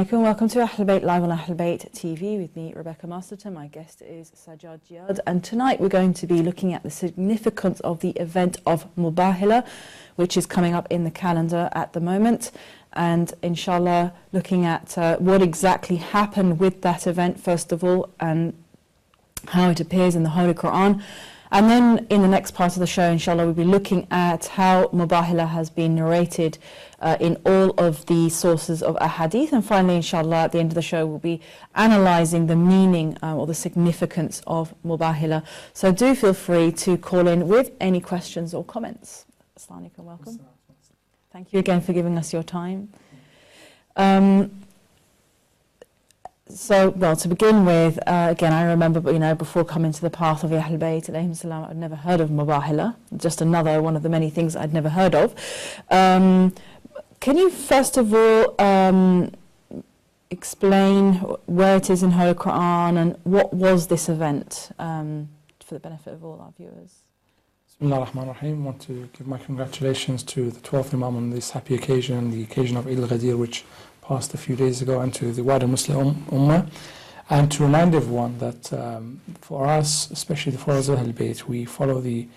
Assalamualaikum. Welcome to Ahlulbayt live on Ahlulbayt TV with me, Rebecca Masterton. My guest is Sajjad Jiyad, and tonight we're going to be looking at the significance of the event of Mubahila, which is coming up in the calendar at the moment, and inshallah looking at what exactly happened with that event first of all, and how it appears in the Holy Qur'an. And then in the next part of the show, inshallah, we'll be looking at how Mubahila has been narrated in all of the sources of Ahadith. And finally, inshallah, at the end of the show, we'll be analysing the meaning or the significance of Mubahila. So do feel free to call in with any questions or comments. Assalamu alaikum, welcome. Thank you again for giving us your time. So, well, to begin with, again, I remember, before coming to the path of Ahlulbayt, alayhim salam, I'd never heard of Mubahila, just another one of the many things I'd never heard of. Can you first of all explain where it is in Holy Qur'an and what was this event for the benefit of all our viewers? Bismillah ar-Rahman ar-Rahim. I want to give my congratulations to the 12th Imam on this happy occasion, the occasion of Eid al-Ghadir, which passed a few days ago, and to the wider Muslim Ummah, and to remind everyone that for us, especially the followers of Ahlulbayt, we follow the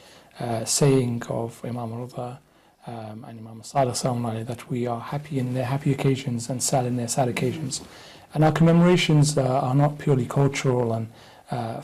saying of Imam Rida and Imam Sadiq that we are happy in their happy occasions and sad in their sad occasions. And our commemorations are not purely cultural and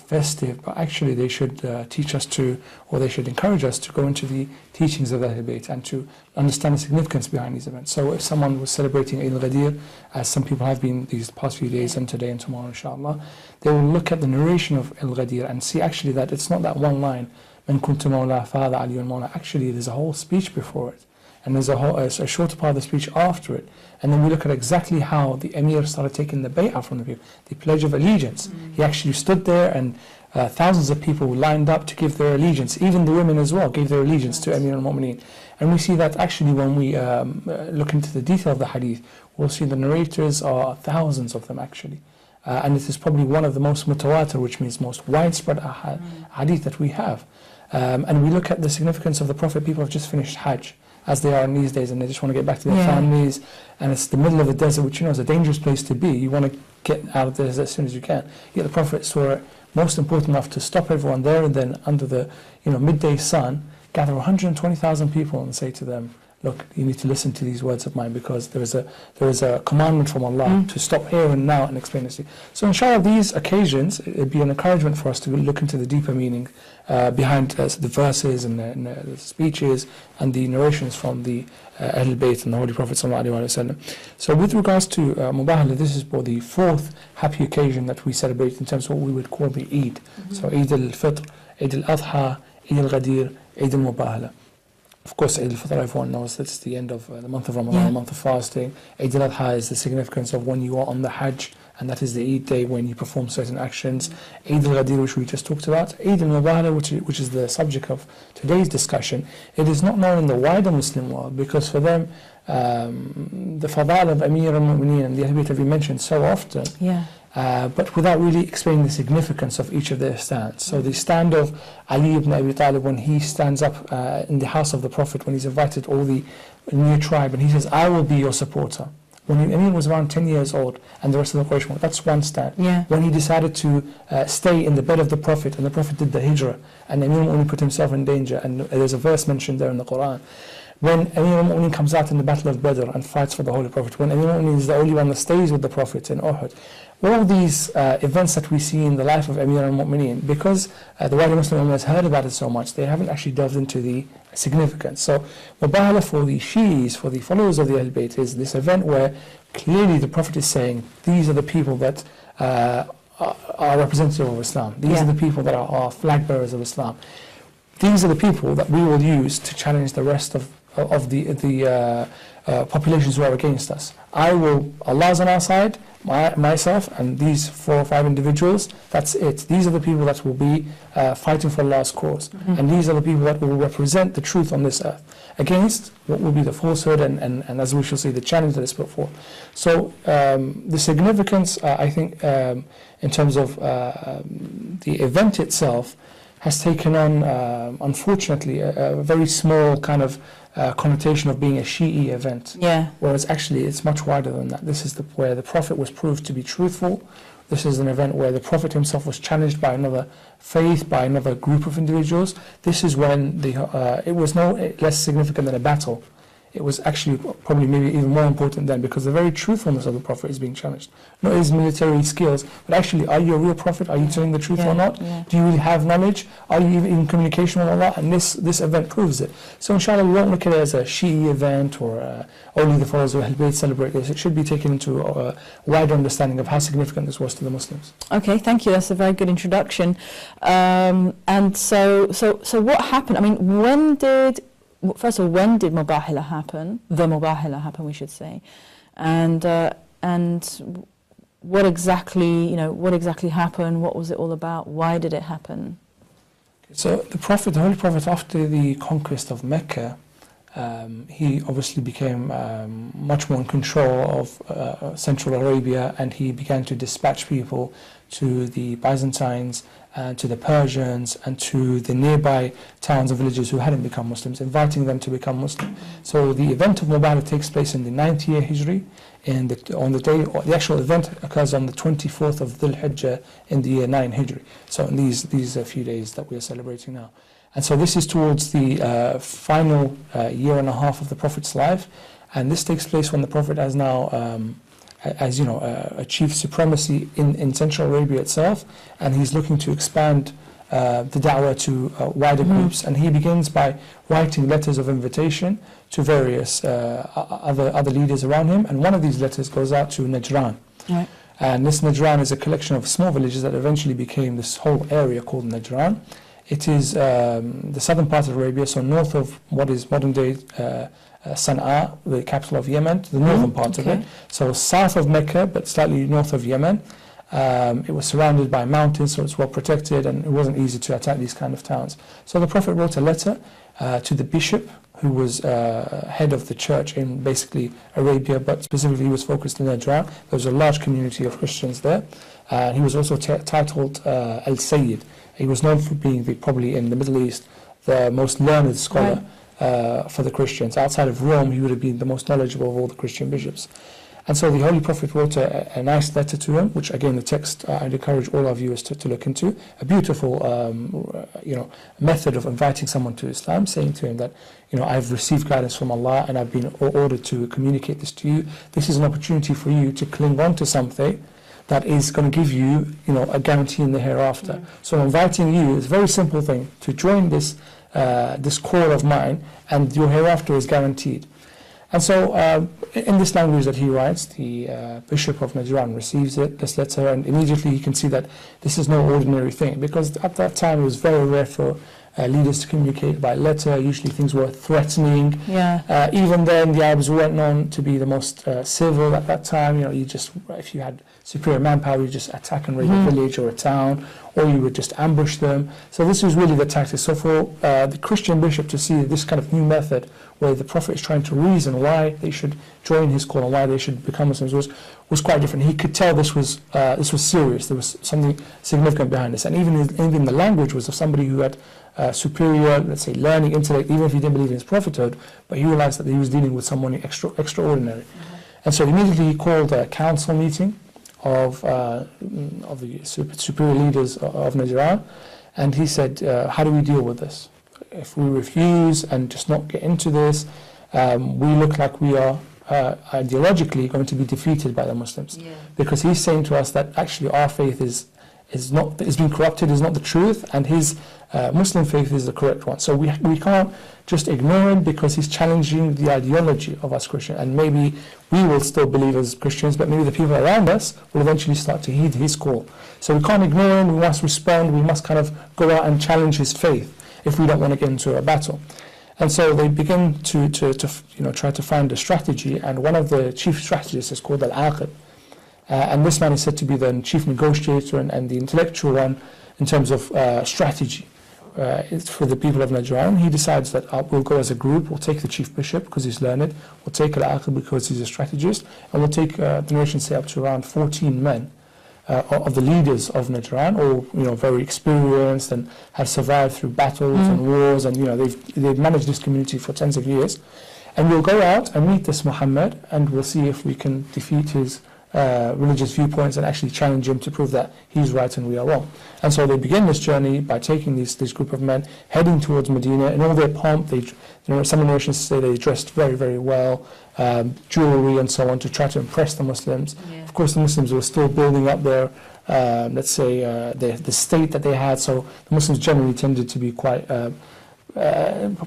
festive, but actually they should teach us to, or they should encourage us to go into the teachings of Ahlulbayt and to understand the significance behind these events. So if someone was celebrating Eid al-Ghadir, as some people have been these past few days and today and tomorrow inshallah, they will look at the narration of al-Ghadir and see actually that it's not that one line, Man kuntu mawla fahadha aliyun mawla. Actually there's a whole speech before it, and there's a shorter part of the speech after it. And then we look at exactly how the Emir started taking the bay'ah from the people, the pledge of allegiance. He actually stood there, and thousands of people lined up to give their allegiance. Even the women as well gave their allegiance to Emir al-Mu'mineen. And we see that actually when we look into the detail of the hadith, we'll see the narrators are thousands of them actually. And it is probably one of the most mutawatir, which means most widespread hadith that we have. And we look at the significance of the Prophet. People have just finished Hajj, as they are in these days, and they just want to get back to their families, and it's the middle of the desert, which is a dangerous place to be. You want to get out of the desert as soon as you can. Yet the Prophet saw it most important enough to stop everyone there and then under the midday sun, gather 120,000 people and say to them, look, you need to listen to these words of mine, because there is a commandment from Allah to stop here and now and explain this to you. So inshallah, these occasions, it would be an encouragement for us to look into the deeper meaning behind the verses and the speeches and the narrations from the Ahlulbayt and the Holy Prophet ﷺ. So with regards to Mubahila, this is for the fourth happy occasion that we celebrate in terms of what we would call the Eid. So Eid al-Fitr, Eid al-Adha, Eid al-Ghadir, Eid al-Mubahila. Of course, Eid al-Fitr, everyone knows that's the end of the month of Ramadan, the month of fasting. Eid al-Adha is the significance of when you are on the Hajj, and that is the Eid day when you perform certain actions. Eid al-Ghadir, which we just talked about. Eid al-Mubahila, which is the subject of today's discussion, it is not known in the wider Muslim world, because for them, the fada'il of Amir al-Mu'mineen and the Ahlulbayt have been mentioned so often. But without really explaining the significance of each of their stands. So the stand of Ali ibn Abi Talib, when he stands up in the house of the Prophet, when he's invited all the new tribe, and he says, I will be your supporter. When Amir was around 10 years old, and the rest of the Quraysh, that's one stand. When he decided to stay in the bed of the Prophet, and the Prophet did the hijrah, and Amir only put himself in danger, and there's a verse mentioned there in the Qur'an. When Amir al-Mu'mineen comes out in the Battle of Badr and fights for the Holy Prophet, when Amir al-Mu'mineen is the only one that stays with the Prophet in Uhud, all these events that we see in the life of Amir al-Mu'mineen, because the wider Muslim Ummah has heard about it so much, they haven't actually delved into the significance. So Mubahila for the Shi'is, for the followers of the Ahlulbayt, is this event where clearly the Prophet is saying, these are the people that are representative of Islam. These are the people that are flag bearers of Islam. These are the people that we will use to challenge the rest of the populations who are against us. Allah's on our side, myself and these 4 or 5 individuals, that's it. These are the people that will be fighting for Allah's cause. And these are the people that will represent the truth on this earth against what will be the falsehood and as we shall see, the challenge that is put forth. So the significance, I think, in terms of the event itself, has taken on, unfortunately, a very small kind of connotation of being a Shi'i event. Yeah. Whereas actually it's much wider than that. This is where the Prophet was proved to be truthful. This is an event where the Prophet himself was challenged by another faith, by another group of individuals. This is when it was no less significant than a battle. It was actually probably maybe even more important then, because the very truthfulness of the Prophet is being challenged. Not his military skills, but actually, are you a real Prophet? Are you telling the truth or not? Yeah. Do you really have knowledge? Are you even in communication with Allah? And this event proves it. So inshallah, we won't look at it as a Shi'i event or only the followers of Ahlulbayt celebrate this. It should be taken into a wider understanding of how significant this was to the Muslims. Okay, thank you. That's a very good introduction. And so what happened? I mean, first of all, when did Mubahila happen? The Mubahila happen, we should say, and what exactly happened? What was it all about? Why did it happen? So the Holy Prophet, after the conquest of Mecca, he obviously became much more in control of Central Arabia, and he began to dispatch people to the Byzantines and to the Persians and to the nearby towns and villages who hadn't become Muslims, inviting them to become Muslim. So the event of Mubahila takes place in the 9th year Hijri, and the actual event occurs on the 24th of Dhul Hijjah in the year 9 Hijri. So in these few days that we are celebrating now. And so this is towards the final year and a half of the Prophet's life, and this takes place when the Prophet has now achieved supremacy in Central Arabia itself, and he's looking to expand the da'wah to wider groups, and he begins by writing letters of invitation to various other leaders around him, and one of these letters goes out to Najran. Right. And this Najran is a collection of small villages that eventually became this whole area called Najran. It is the southern part of Arabia, so north of what is modern day Sana'a, the capital of Yemen, the northern part of it. So south of Mecca, but slightly north of Yemen. It was surrounded by mountains, so it's well protected, and it wasn't easy to attack these kind of towns. So the Prophet wrote a letter to the bishop, who was head of the church in basically Arabia, but specifically he was focused in Najran. There was a large community of Christians there. He was also titled Al-Sayyid. He was known for being probably in the Middle East the most learned scholar for the Christians. Outside of Rome, he would have been the most knowledgeable of all the Christian bishops. And so the Holy Prophet wrote a nice letter to him, which again the text I'd encourage all our viewers to look into. A beautiful method of inviting someone to Islam, saying to him that, I've received guidance from Allah and I've been ordered to communicate this to you. This is an opportunity for you to cling on to something that is going to give you, a guarantee in the hereafter. So I'm inviting you, it's a very simple thing, to join this call of mine, and your hereafter is guaranteed. And so in this language that he writes, the Bishop of Najran receives this letter, and immediately he can see that this is no ordinary thing, because at that time it was very rare for leaders to communicate by letter. Usually things were threatening. Even then, the Arabs weren't known to be the most civil at that time. If you had superior manpower, you just attack and raid a village or a town, or you would just ambush them. So this was really the tactic. So for the Christian bishop to see this kind of new method, where the Prophet is trying to reason why they should join his call and why they should become Muslims, was quite different. He could tell this was serious. There was something significant behind this, and even the language was of somebody who had superior, let's say, learning, intellect, even if he didn't believe in his prophethood, but he realized that he was dealing with someone extraordinary. And so immediately he called a council meeting of the superior leaders of Najran, and he said, how do we deal with this? If we refuse and just not get into this, we look like we are ideologically going to be defeated by the Muslims. Because he's saying to us that actually our faith is being corrupted, is not the truth, and his Muslim faith is the correct one. So we can't just ignore him, because he's challenging the ideology of us Christians, and maybe we will still believe as Christians, but maybe the people around us will eventually start to heed his call. So we can't ignore him, we must respond, we must kind of go out and challenge his faith if we don't want to get into a battle. And so they begin to try to find a strategy, and one of the chief strategists is called Al-Aqib. And this man is said to be the chief negotiator and the intellectual one in terms of strategy for the people of Najran. He decides that we'll go as a group, we'll take the chief bishop because he's learned, we'll take Al-Aqib because he's a strategist, and we'll take, the narrations say, up to around 14 men. of the leaders of Najran, all very experienced and have survived through battles and wars, and they've managed this community for tens of years. And we'll go out and meet this Muhammad, and we'll see if we can defeat his religious viewpoints and actually challenge him to prove that he's right and we are wrong. And so they begin this journey by taking this group of men, heading towards Medina in all their pomp. Some narrations say they dressed very, very well, jewelry and so on, to try to impress the Muslims. Yeah. Of course, the Muslims were still building up their, the state that they had. So the Muslims generally tended to be quite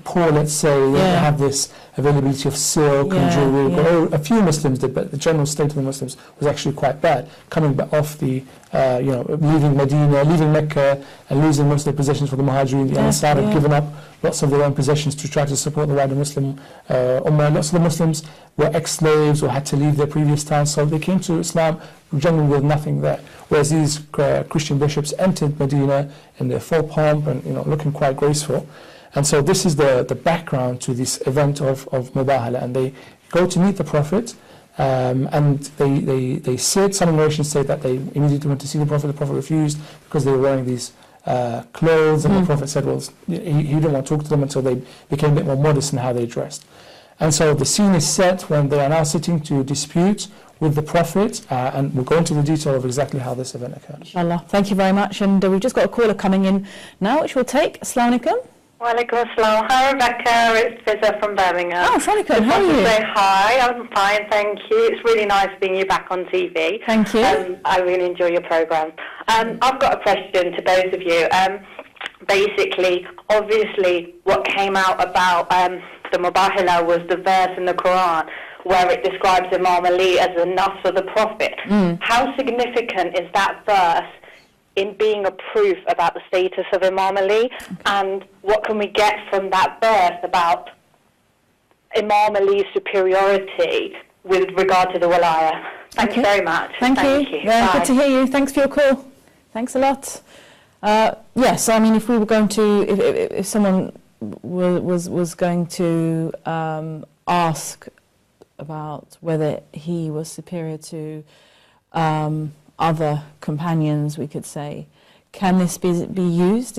poor, let's say. They have this availability of silk and jewelry. Yeah. A few Muslims did, but the general state of the Muslims was actually quite bad. Coming off the, leaving Medina, leaving Mecca, and losing most of their possessions for the Muhajirin, the Ansar had given up lots of their own possessions to try to support the wider Muslim Ummah. Lots of the Muslims were ex-slaves or had to leave their previous towns, so they came to Islam generally with nothing there. Whereas these Christian bishops entered Medina in their full pomp and looking quite graceful. And so this is the background to this event of Mubahila, and they go to meet the Prophet, and they sit. Some narrations say that they immediately went to see the Prophet. The Prophet refused because they were wearing these clothes, and the Prophet said, well, he didn't want to talk to them until they became a bit more modest in how they dressed. And so the scene is set when they are now sitting to dispute with the Prophet, and we'll go into the detail of exactly how this event occurred. Inshallah. Thank you very much. And we've just got a caller coming in now, which we'll take. Assalamu alaikum. Walaikum assalam. Hi Rebecca, it's Fizza from Birmingham. Oh, Assalamu how are you? Say hi, I'm fine, thank you. It's really nice seeing you back on TV. Thank you. I really enjoy your programme. I've got a question to both of you. Basically, obviously, what came out about the Mubahila was the verse in the Qur'an where it describes Imam Ali as the nafs of the Prophet. How significant is that verse in being a proof about the status of Imam Ali, and what can we get from that verse about Imam Ali's superiority with regard to the Walaya? Thanks very much. Thank you. Good to hear you. Thanks for your call. Thanks a lot. Yes, I mean, if we were going to, if someone was going to ask about whether he was superior to other companions, we could say, can this be used?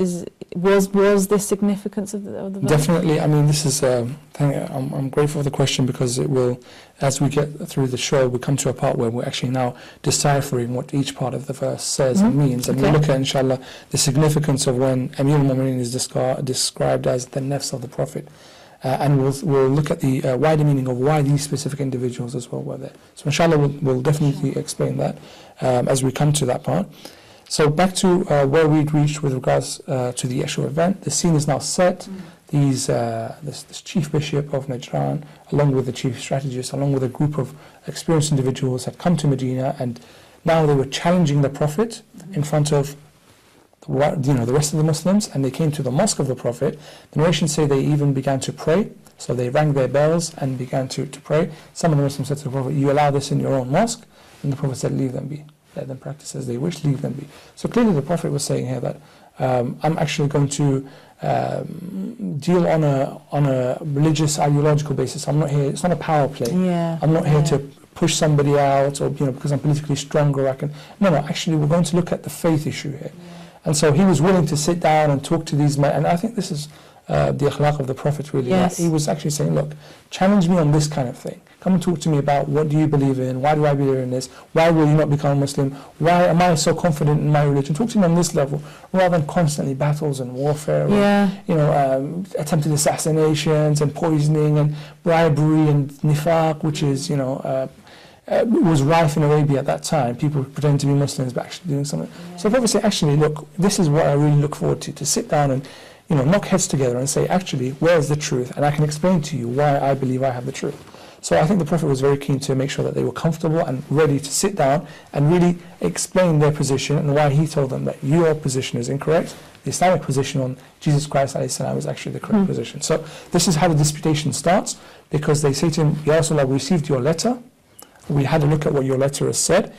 Was this significance of the verse? Definitely. I mean, this is. I'm grateful for the question, because it will, as we get through the show, we come to a part where we're actually now deciphering what each part of the verse says and means, and we'll look at, inshallah, the significance of when Amir al-Mu'mineen is described as the nafs of the Prophet. And we'll look at the wider meaning of why these specific individuals as well were there. So inshallah we'll definitely explain that as we come to that part. So back to where we'd reached with regards to the actual event. The scene is now set. This chief bishop of Najran, along with the chief strategist, along with a group of experienced individuals, had come to Medina, and now they were challenging the Prophet in front of the rest of the Muslims, and they came to the mosque of the Prophet. The narrations say they even began to pray, so they rang their bells and began to pray. Some of the Muslims said to the Prophet, you allow this in your own mosque? And the Prophet said, leave them be. Let them practice as they wish, leave them be. So clearly the Prophet was saying here that I'm actually going to deal on a religious, ideological basis. I'm not here, it's not a power play. I'm not here to push somebody out, or because I'm politically stronger, I can. No, actually we're going to look at the faith issue here. And so he was willing to sit down and talk to these men, and I think this is the akhlaq of the Prophet really. He was actually saying, look, challenge me on this kind of thing. Come and talk to me about what do you believe in, why do I believe in this, why will you not become a Muslim, why am I so confident in my religion? Talk to me on this level, rather than constantly battles and warfare, and, attempted assassinations and poisoning and bribery and nifaq, which is, was rife in Arabia at that time. People pretending to be Muslims but actually doing something. So the Prophet said, actually, look, this is what I really look forward to sit down and knock heads together and say, actually, where is the truth? And I can explain to you why I believe I have the truth. So I think the Prophet was very keen to make sure that they were comfortable and ready to sit down and really explain their position and why he told them that your position is incorrect. The Islamic position on Jesus Christ ﷺ is actually the correct position. So this is how the disputation starts, because they say to him, Ya Rasulullah, we received your letter. We had a look at what your letter has said.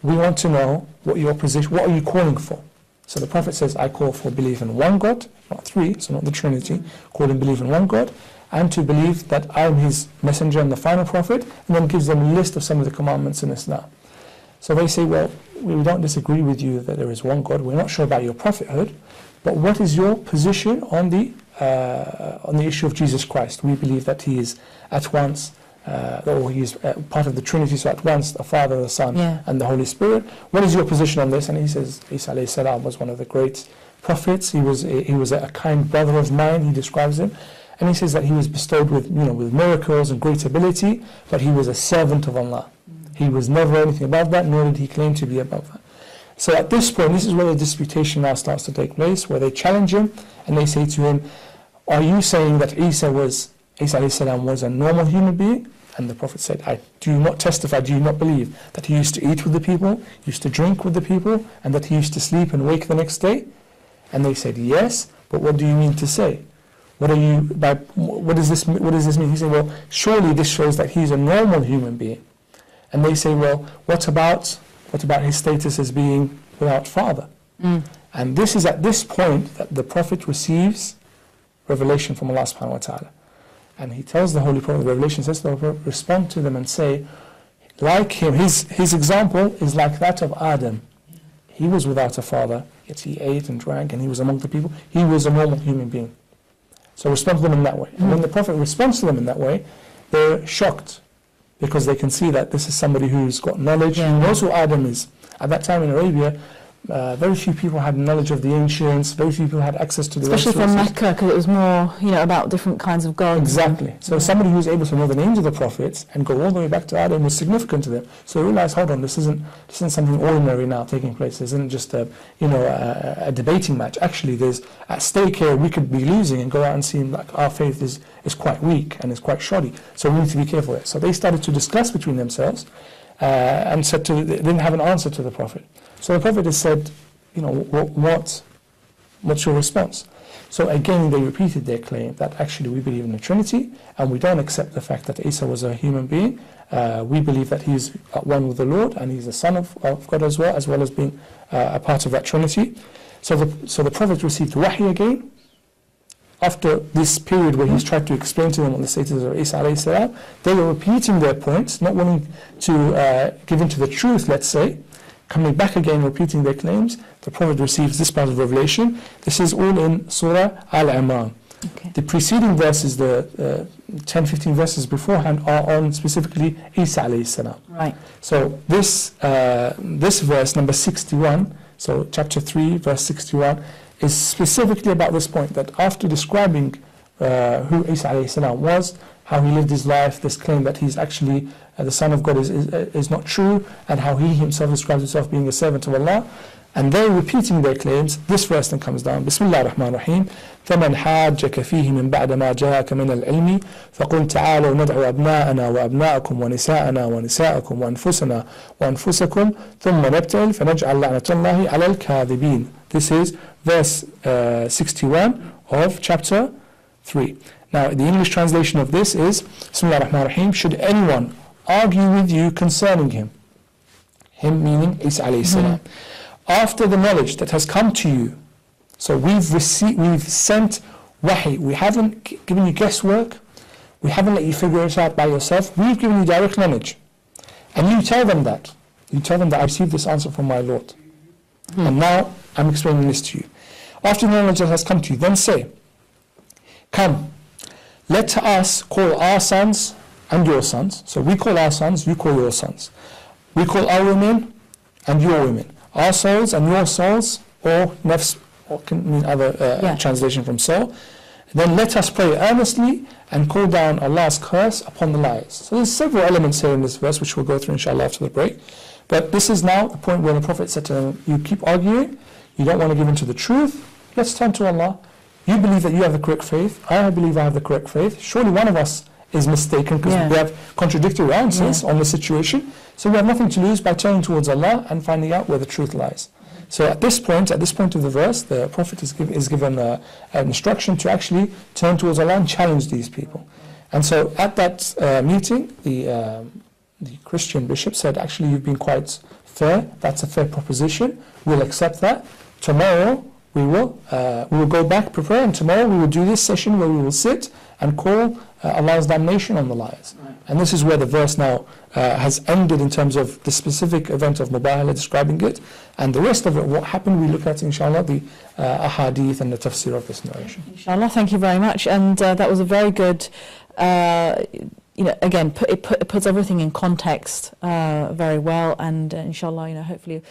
We want to know what your position, what are you calling for? So the Prophet says, I call for belief in one God, not three, so not the Trinity, calling belief in one God, and to believe that I am his messenger and the final prophet, and then gives them a list of some of the commandments in Islam. So they say, well, we don't disagree with you that there is one God. We're not sure about your prophethood, but what is your position on the issue of Jesus Christ? We believe that he is at once, or he is part of the Trinity, so at once the Father, the Son, and the Holy Spirit. What is your position on this? And he says, Isa alayhi salam was one of the great prophets. He was a kind brother of mine, he describes him. And he says that he was bestowed with miracles and great ability, but he was a servant of Allah. He was never anything above that, nor did he claim to be above that. So at this point, this is where the disputation now starts to take place, where they challenge him and they say to him, are you saying that Isa alayhi salam was a normal human being? And the Prophet said, do you not testify, do you not believe that he used to eat with the people, used to drink with the people, and that he used to sleep and wake the next day? And they said, yes, but what do you mean to say? What does this mean? He said, well, surely this shows that he's a normal human being. And they say, well, what about his status as being without father? And this is at this point that the Prophet receives revelation from Allah subhanahu wa ta'ala. And he tells the Holy Prophet, the revelation says to the Prophet, respond to them and say, like him, his example is like that of Adam. He was without a father, yet he ate and drank and he was among the people. He was a normal human being. So respond to them in that way. And when the Prophet responds to them in that way, they're shocked, because they can see that this is somebody who's got knowledge, who knows who Adam is. At that time in Arabia, very few people had knowledge of the ancients, very few people had access to the especially from Mecca, because it was more, about different kinds of gods. Exactly. So somebody who was able to know the names of the prophets and go all the way back to Adam was significant to them. So they realized, hold on, this isn't something ordinary now taking place. This isn't just a debating match. Actually, there's at stake here. We could be losing and go out and seem like our faith is quite weak and is quite shoddy. So we need to be careful here. So they started to discuss between themselves and they didn't have an answer to the Prophet. So the Prophet has said, what's your response? So again, they repeated their claim that actually we believe in the Trinity and we don't accept the fact that Isa was a human being. We believe that he's one with the Lord and he's the Son of God as well as being a part of that Trinity. So the Prophet received wahy again. After this period where he's tried to explain to them on the status of Isa alayhi salam, they were repeating their points, not willing to give in to the truth, let's say. Coming back again, repeating their claims, the Prophet receives this part of revelation. This is all in Surah Al-Imran. Okay. The preceding verses, the 10-15 verses beforehand, are on specifically Isa alayhi salam. Right. So this verse, number 61, so chapter 3, verse 61, is specifically about this point, that after describing who Isa alayhi salam was, how he lived his life, this claim that he's actually the Son of God is not true, and how he himself describes himself being a servant of Allah, and they're repeating their claims. This verse then comes down. Bismillah ar-Rahman ar-Rahim. فَمَنْ حَاجَّكَ فِيهِ مِنْ بَعْدَ مَا جَاءَكَ مِنَ الْعِلْمِ فَقُلْ تَعَالَوْا نَدْعُ أَبْنَاءَنَا وَأَبْنَاءَكُمْ وَنِسَاءَنَا وَنِسَاءَكُمْ وَأَنفُسَنَا وَأَنفُسَكُمْ ثُمَّ نَبْتَهِلْ فَنَجْعَلْ لَعْنَةَ اللَّهِ عَلَى الْكَاذِبِينَ. This is verse 61 of chapter 3. Now, the English translation of this is, Bismillah ar-Rahman ar-Rahim, should anyone argue with you concerning him meaning Isa alayhi salam, after the knowledge that has come to you. So we've sent wahi. We haven't given you guesswork. We haven't let you figure it out by yourself. We've given you direct knowledge. And you tell them that. You tell them that I received this answer from my Lord. And now I'm explaining this to you. After the knowledge that has come to you, then say, come, let us call our sons and your sons. So we call our sons, you call your sons. We call our women and your women. Our souls and your souls, or nafs, or can mean other translation from soul. Then let us pray earnestly and call down Allah's curse upon the liars. So there's several elements here in this verse which we'll go through inshallah after the break. But this is now the point where the Prophet said to them, you keep arguing, you don't want to give in to the truth, let's turn to Allah. You believe that you have the correct faith, I believe I have the correct faith. Surely one of us is mistaken because we have contradictory answers on the situation. So we have nothing to lose by turning towards Allah and finding out where the truth lies. So at this point of the verse, the Prophet is given an instruction to actually turn towards Allah and challenge these people. And so at that meeting, the Christian bishop said, actually you've been quite fair, that's a fair proposition, we'll accept that. Tomorrow we will go back, prepare, and tomorrow we will do this session where we will sit and call Allah's damnation on the liars. And this is where the verse now has ended in terms of the specific event of Mubahila, describing it. And the rest of it, what happened, we look at, inshallah, the Ahadith and the tafsir of this narration. Inshallah, thank you very much. And that was a very good, again, it puts everything in context very well. And inshallah, hopefully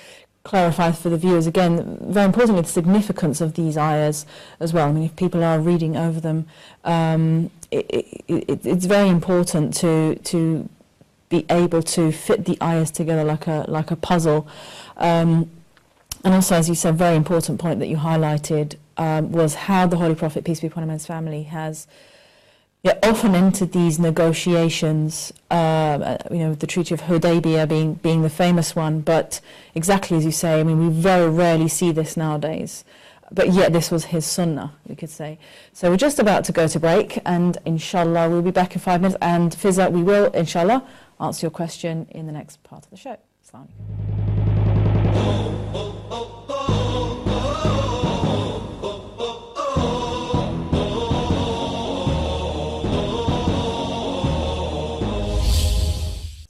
clarify for the viewers, again, very importantly, the significance of these ayahs as well. I mean, if people are reading over them, it's very important to be able to fit the ayahs together like a puzzle. And also, as you said, very important point that you highlighted was how the Holy Prophet, peace be upon him and his family, has often entered these negotiations, the Treaty of Hudaybiyah being the famous one, but exactly as you say, I mean, we very rarely see this nowadays, but yet this was his sunnah, we could say. So we're just about to go to break, and inshallah we'll be back in 5 minutes, and Fizza, we will, inshallah, answer your question in the next part of the show.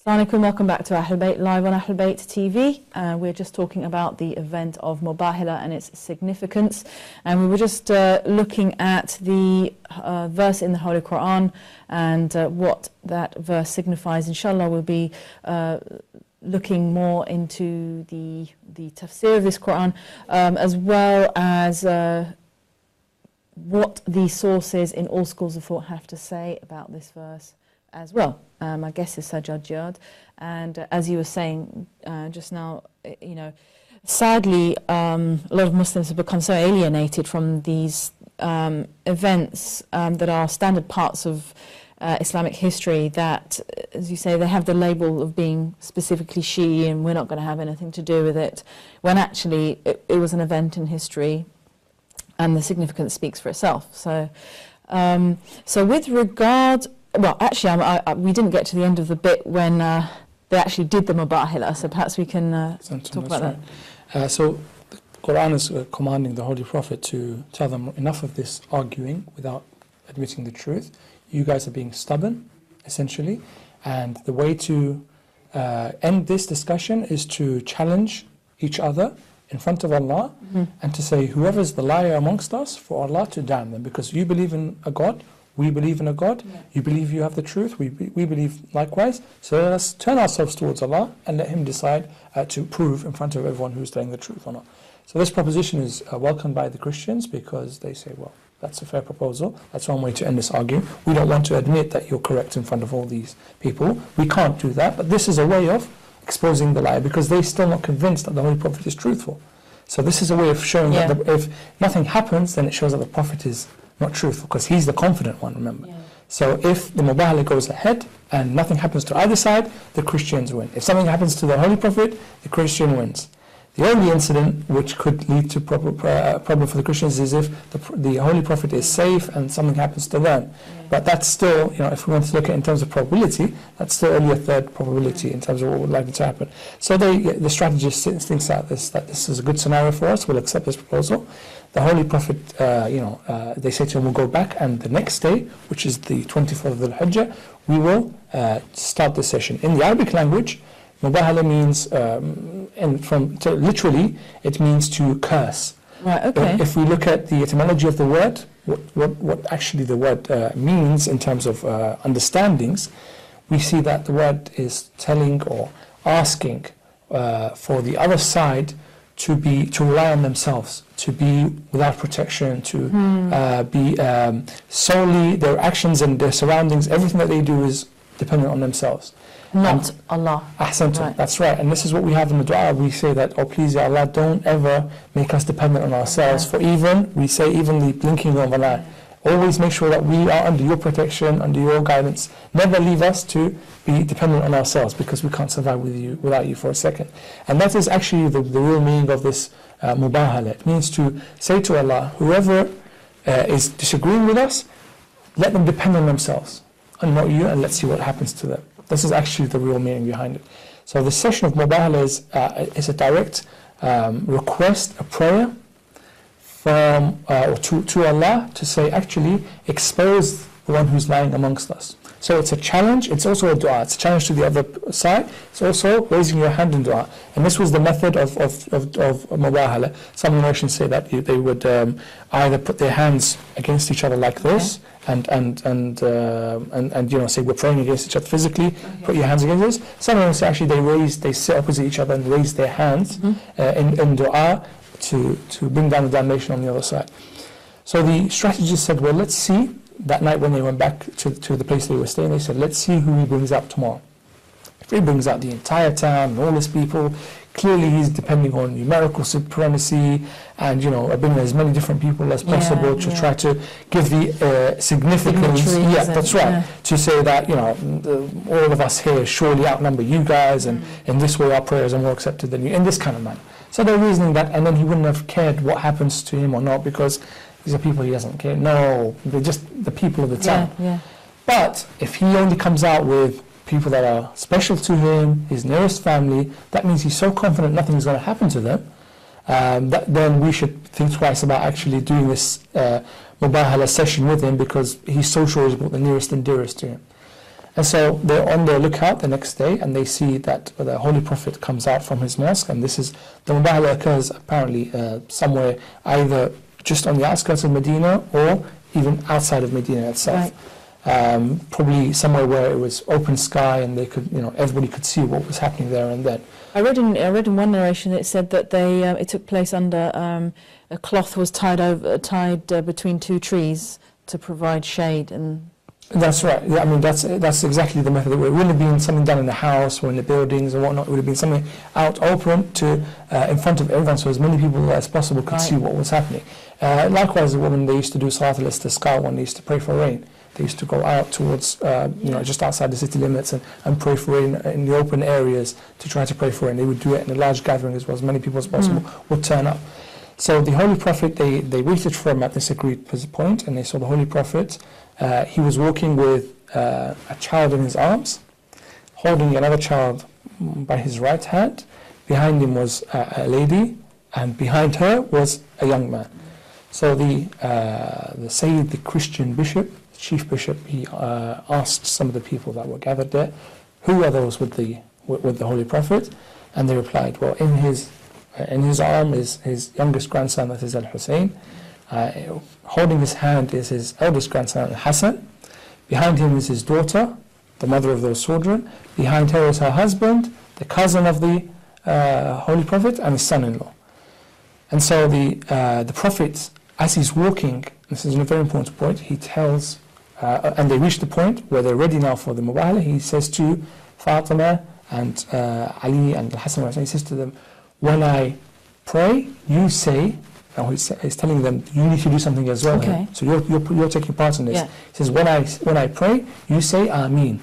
Assalamu alaikum, welcome back to Ahlulbayt live on Ahlulbayt TV. We're just talking about the event of Mubahila and its significance, and we were just looking at the verse in the Holy Qur'an and what that verse signifies. Inshallah, we'll be looking more into the tafsir of this Qur'an, as well as what the sources in all schools of thought have to say about this verse as well. My guest is Sajjad Jiyad, and as you were saying just now, sadly, a lot of Muslims have become so alienated from these events that are standard parts of Islamic history that, as you say, they have the label of being specifically Shia and we're not going to have anything to do with it, when actually it was an event in history and the significance speaks for itself. So, so with regard, well, actually, we didn't get to the end of the bit when they actually did the Mubahila, so perhaps we can talk about that. So the Qur'an is commanding the Holy Prophet to tell them enough of this arguing without admitting the truth. You guys are being stubborn, essentially, and the way to end this discussion is to challenge each other in front of Allah, and to say, whoever's the liar amongst us, for Allah to damn them, because you believe in a God, we believe in a God, you believe you have the truth, we believe likewise, so let us turn ourselves towards Allah and let Him decide to prove in front of everyone who's telling the truth or not. So this proposition is welcomed by the Christians, because they say, well, that's a fair proposal, that's one way to end this argument. We don't want to admit that you're correct in front of all these people, we can't do that, but this is a way of exposing the lie, because they're still not convinced that the Holy Prophet is truthful. So this is a way of showing that if nothing happens, then it shows that the Prophet is not truthful, because he's the confident one, remember. So if the Mubahila goes ahead and nothing happens to either side, the Christians win. If something happens to the Holy Prophet, the Christian wins. The only incident which could lead to problem for the Christians is if the Holy Prophet is safe and something happens to them. But that's still, if we want to look at it in terms of probability, that's still only a third probability in terms of what would likely to happen. So the strategist thinks that this is a good scenario for us, we'll accept this proposal. The Holy Prophet, they say to him, we'll go back, and the next day, which is the 24th of Dhul-Hijjah, we will start the session. In the Arabic language, Mubahila means, literally, it means to curse. Right, okay. But if we look at the etymology of the word, what actually the word means in terms of understandings, we see that the word is telling or asking for the other side to rely on themselves, to be without protection, to be solely their actions and their surroundings, everything that they do is dependent on themselves. Not Allah. Ahsantum, right. That's right. And this is what we have in the dua. We say that, oh please Ya Allah, don't ever make us dependent on ourselves. For even the blinking of an eye. Always make sure that we are under your protection, under your guidance. Never leave us to be dependent on ourselves, because we can't survive without you for a second. And that is actually the real meaning of this Mubahila. It means to say to Allah, whoever is disagreeing with us, let them depend on themselves and not you, and let's see what happens to them. This is actually the real meaning behind it. So the session of Mubahila is a direct request, a prayer from to Allah to say, actually expose the one who's lying amongst us. So it's a challenge, it's also a dua. It's a challenge to the other side. It's also raising your hand in dua. And this was the method of Mubahila. Some narrations say that they would either put their hands against each other like this, and you know, say we're praying against each other physically, put your hands against this. Some of them say actually they sit opposite each other and raise their hands in dua to bring down the damnation on the other side. So the strategist said, well, let's see. That night when they went back to the place they were staying, they said, let's see who he brings out tomorrow. If he brings out the entire town and all these people, clearly he's depending on numerical supremacy and, you know, bringing as many different people as possible to try to give the significance. That's right. To say that, you know, all of us here surely outnumber you guys, and in this way our prayers are more accepted than you, in this kind of manner. So they're reasoning that, and then he wouldn't have cared what happens to him or not, because these are people he doesn't care. No, they're just the people of the town. But if he only comes out with people that are special to him, his nearest family, that means he's so confident nothing's going to happen to them, that then we should think twice about actually doing this Mubahila session with him, because he's so sure he's brought the nearest and dearest to him. And so they're on their lookout the next day, and they see that the Holy Prophet comes out from his mosque, and this is, the Mubahila occurs apparently somewhere either just on the outskirts of Medina or even outside of Medina itself. Probably somewhere where it was open sky and they could, you know, everybody could see what was happening there and then. I read in one narration it said that they it took place under a cloth was tied between two trees to provide shade. And that's right. Yeah, I mean that's exactly the method. It wouldn't have been something done in the house or in the buildings or whatnot. It would have been something out open to in front of everyone, so as many people as possible could see what was happening. Likewise, the women, they used to do Salat al-Istisqa when they used to pray for rain. They used to go out towards, you know, just outside the city limits and pray for rain in the open areas to try to pray for rain. They would do it in a large gathering as well, as many people as possible would turn up. So the Holy Prophet, they waited for him at this agreed point, and they saw the Holy Prophet. He was walking with a child in his arms, holding another child by his right hand. Behind him was a lady, and behind her was a young man. So the Sayyid, the Christian bishop, chief bishop, he asked some of the people that were gathered there, who are those with the Holy Prophet? And they replied, well, in his arm is his youngest grandson, that is Al-Hussein. Holding his hand is his eldest grandson, Al-Hassan. Behind him is his daughter, the mother of those children. Behind her is her husband, the cousin of the Holy Prophet, and his son-in-law. And so the Prophet, as he's walking, this is a very important point, he tells, and they reach the point where they're ready now for the Mubahila, he says to Fatima and Ali and Hassan, he says to them, when I pray, you say, now he's telling them, you need to do something as well. Okay. So you're taking part in this. Yeah. He says, when I pray, you say Ameen.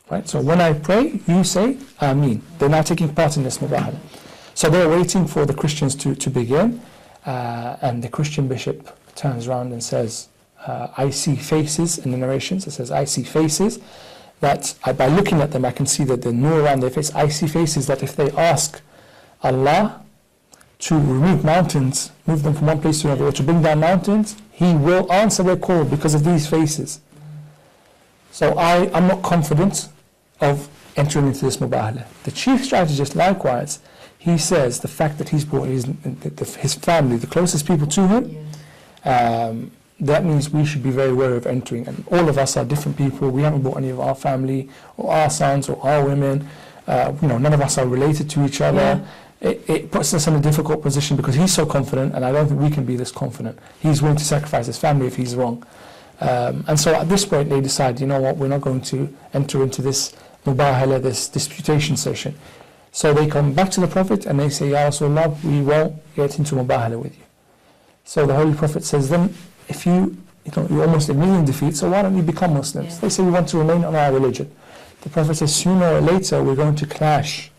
Right? So when I pray, you say Ameen. They're now taking part in this Mubahila. So they're waiting for the Christians to begin, and the Christian bishop turns around and says, I see faces, in the narrations, it says, I see faces, that by looking at them I can see that the nur around their face. I see faces that if they ask Allah to remove mountains, move them from one place to another, or to bring down mountains, He will answer their call because of these faces. So I'm not confident of entering into this Mubahila. The chief strategist, likewise, he says the fact that he's brought his family, the closest people to him, that means we should be very wary of entering. And all of us are different people. We haven't brought any of our family, or our sons, or our women. None of us are related to each other. Yeah. It puts us in a difficult position because he's so confident, and I don't think we can be this confident. He's willing to sacrifice his family if he's wrong. And so at this point they decide, you know what, we're not going to enter into this Mubahila, this disputation session. So they come back to the Prophet and they say, Ya Rasulullah, we won't get into Mubahila with you. So the Holy Prophet says, then if you're almost admitting defeat, so why don't you become Muslims? Yeah. They say, we want to remain on our religion. The Prophet says, sooner or later we're going to clash,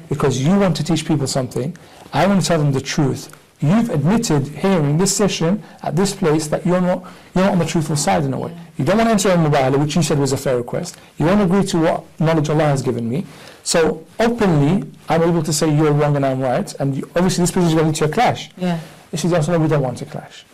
because you want to teach people something, I want to tell them the truth. You've admitted here in this session, at this place, that you're not on the truthful side in a way. You don't want to enter a Mubahila, which you said was a fair request. You won't agree to what knowledge Allah has given me. So openly, I'm able to say you're wrong and I'm right, and obviously this position is going to lead to a clash. Yeah. This is also why we don't want to clash.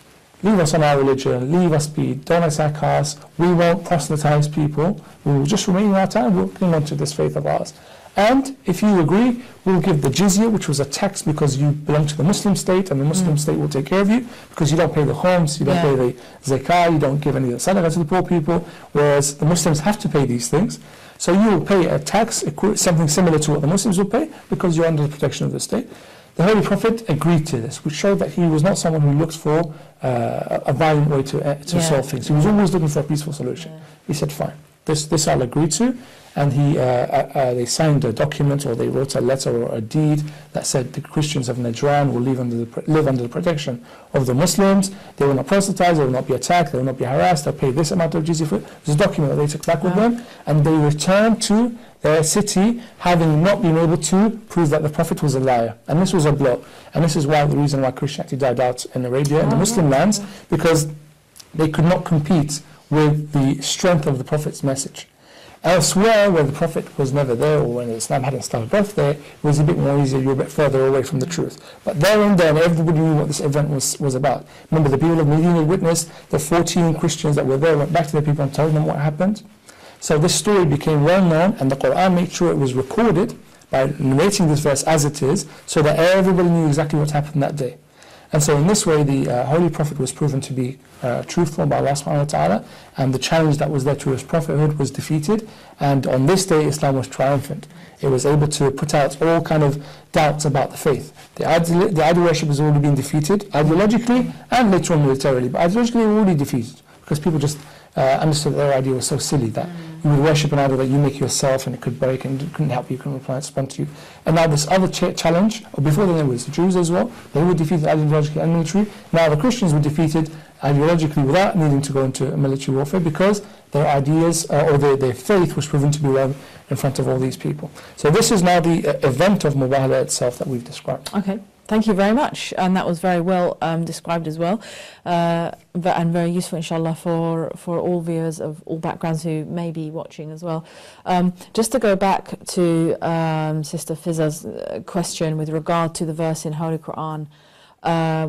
leave us on our religion, leave us be, don't attack us, we won't proselytize people, we will just remain in our time, we'll cling on to this faith of ours. And if you agree, we'll give the jizya, which was a tax because you belong to the Muslim state, and the Muslim state will take care of you, because you don't pay the khums, you don't pay the zakah, you don't give any of the sadaqah to the poor people, whereas the Muslims have to pay these things. So you will pay a tax, something similar to what the Muslims will pay, because you're under the protection of the state. The Holy Prophet agreed to this, which showed that he was not someone who looked for a violent way to solve things. He was always looking for a peaceful solution. He said, fine, this I'll agree to. And they signed a document, or they wrote a letter or a deed that said the Christians of Najran will live under the protection of the Muslims. They will not proselytize, they will not be attacked, they will not be harassed, they'll pay this amount of jizya for it. There's a document that they took back with them, and they returned to their city having not been able to prove that the Prophet was a liar. And this was a blow. And this is why the reason why Christianity died out in Arabia, in the Muslim lands, because they could not compete with the strength of the Prophet's message. Elsewhere, where the Prophet was never there, or when Islam hadn't started off there, it was a bit more easier, you're a bit further away from the truth. But there and then, everybody knew what this event was about. Remember, the people of Medina witnessed the 14 Christians that were there, went back to their people and told them what happened. So this story became well known, and the Qur'an made sure it was recorded by narrating this verse as it is, so that everybody knew exactly what happened that day. And so in this way, the Holy Prophet was proven to be truthful by Allah subhanahu wa ta'ala, and the challenge that was there to his prophethood was defeated, and on this day Islam was triumphant. It was able to put out all kind of doubts about the faith. The idol worship has already been defeated, ideologically and later on militarily, but ideologically they were already defeated, because people just understood that their idea was so silly that you would worship an idol that you make yourself and it could break and it couldn't help you, couldn't respond to you. And now this other challenge, or before then there was the Jews as well, they were defeated ideologically and militarily. Now the Christians were defeated ideologically without needing to go into military warfare, because their ideas or their faith was proven to be wrong in front of all these people. So this is now the event of Mubahila itself that we've described. Okay. Thank you very much, and that was very well described as well, and very useful, inshallah, for all viewers of all backgrounds who may be watching as well. Just to go back to Sister Fiza's question with regard to the verse in Holy Qur'an,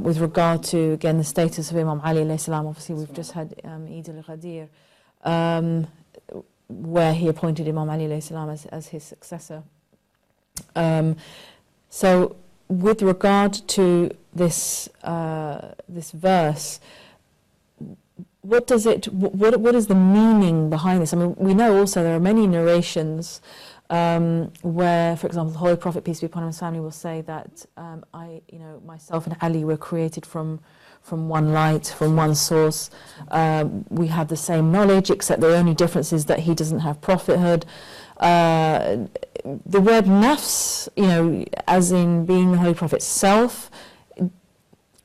with regard to, again, the status of Imam Ali alayhi salam. Obviously we've just had Eid al-Ghadir, where he appointed Imam Ali alayhi salam as his successor. So with regard to this this verse, what is the meaning behind this? I mean, we know also there are many narrations where, for example, the Holy Prophet, peace be upon him, and his family, will say that myself and Ali were created from one light, from one source. We have the same knowledge, except the only difference is that he doesn't have prophethood. The word nafs, as in being the Holy Prophet's self,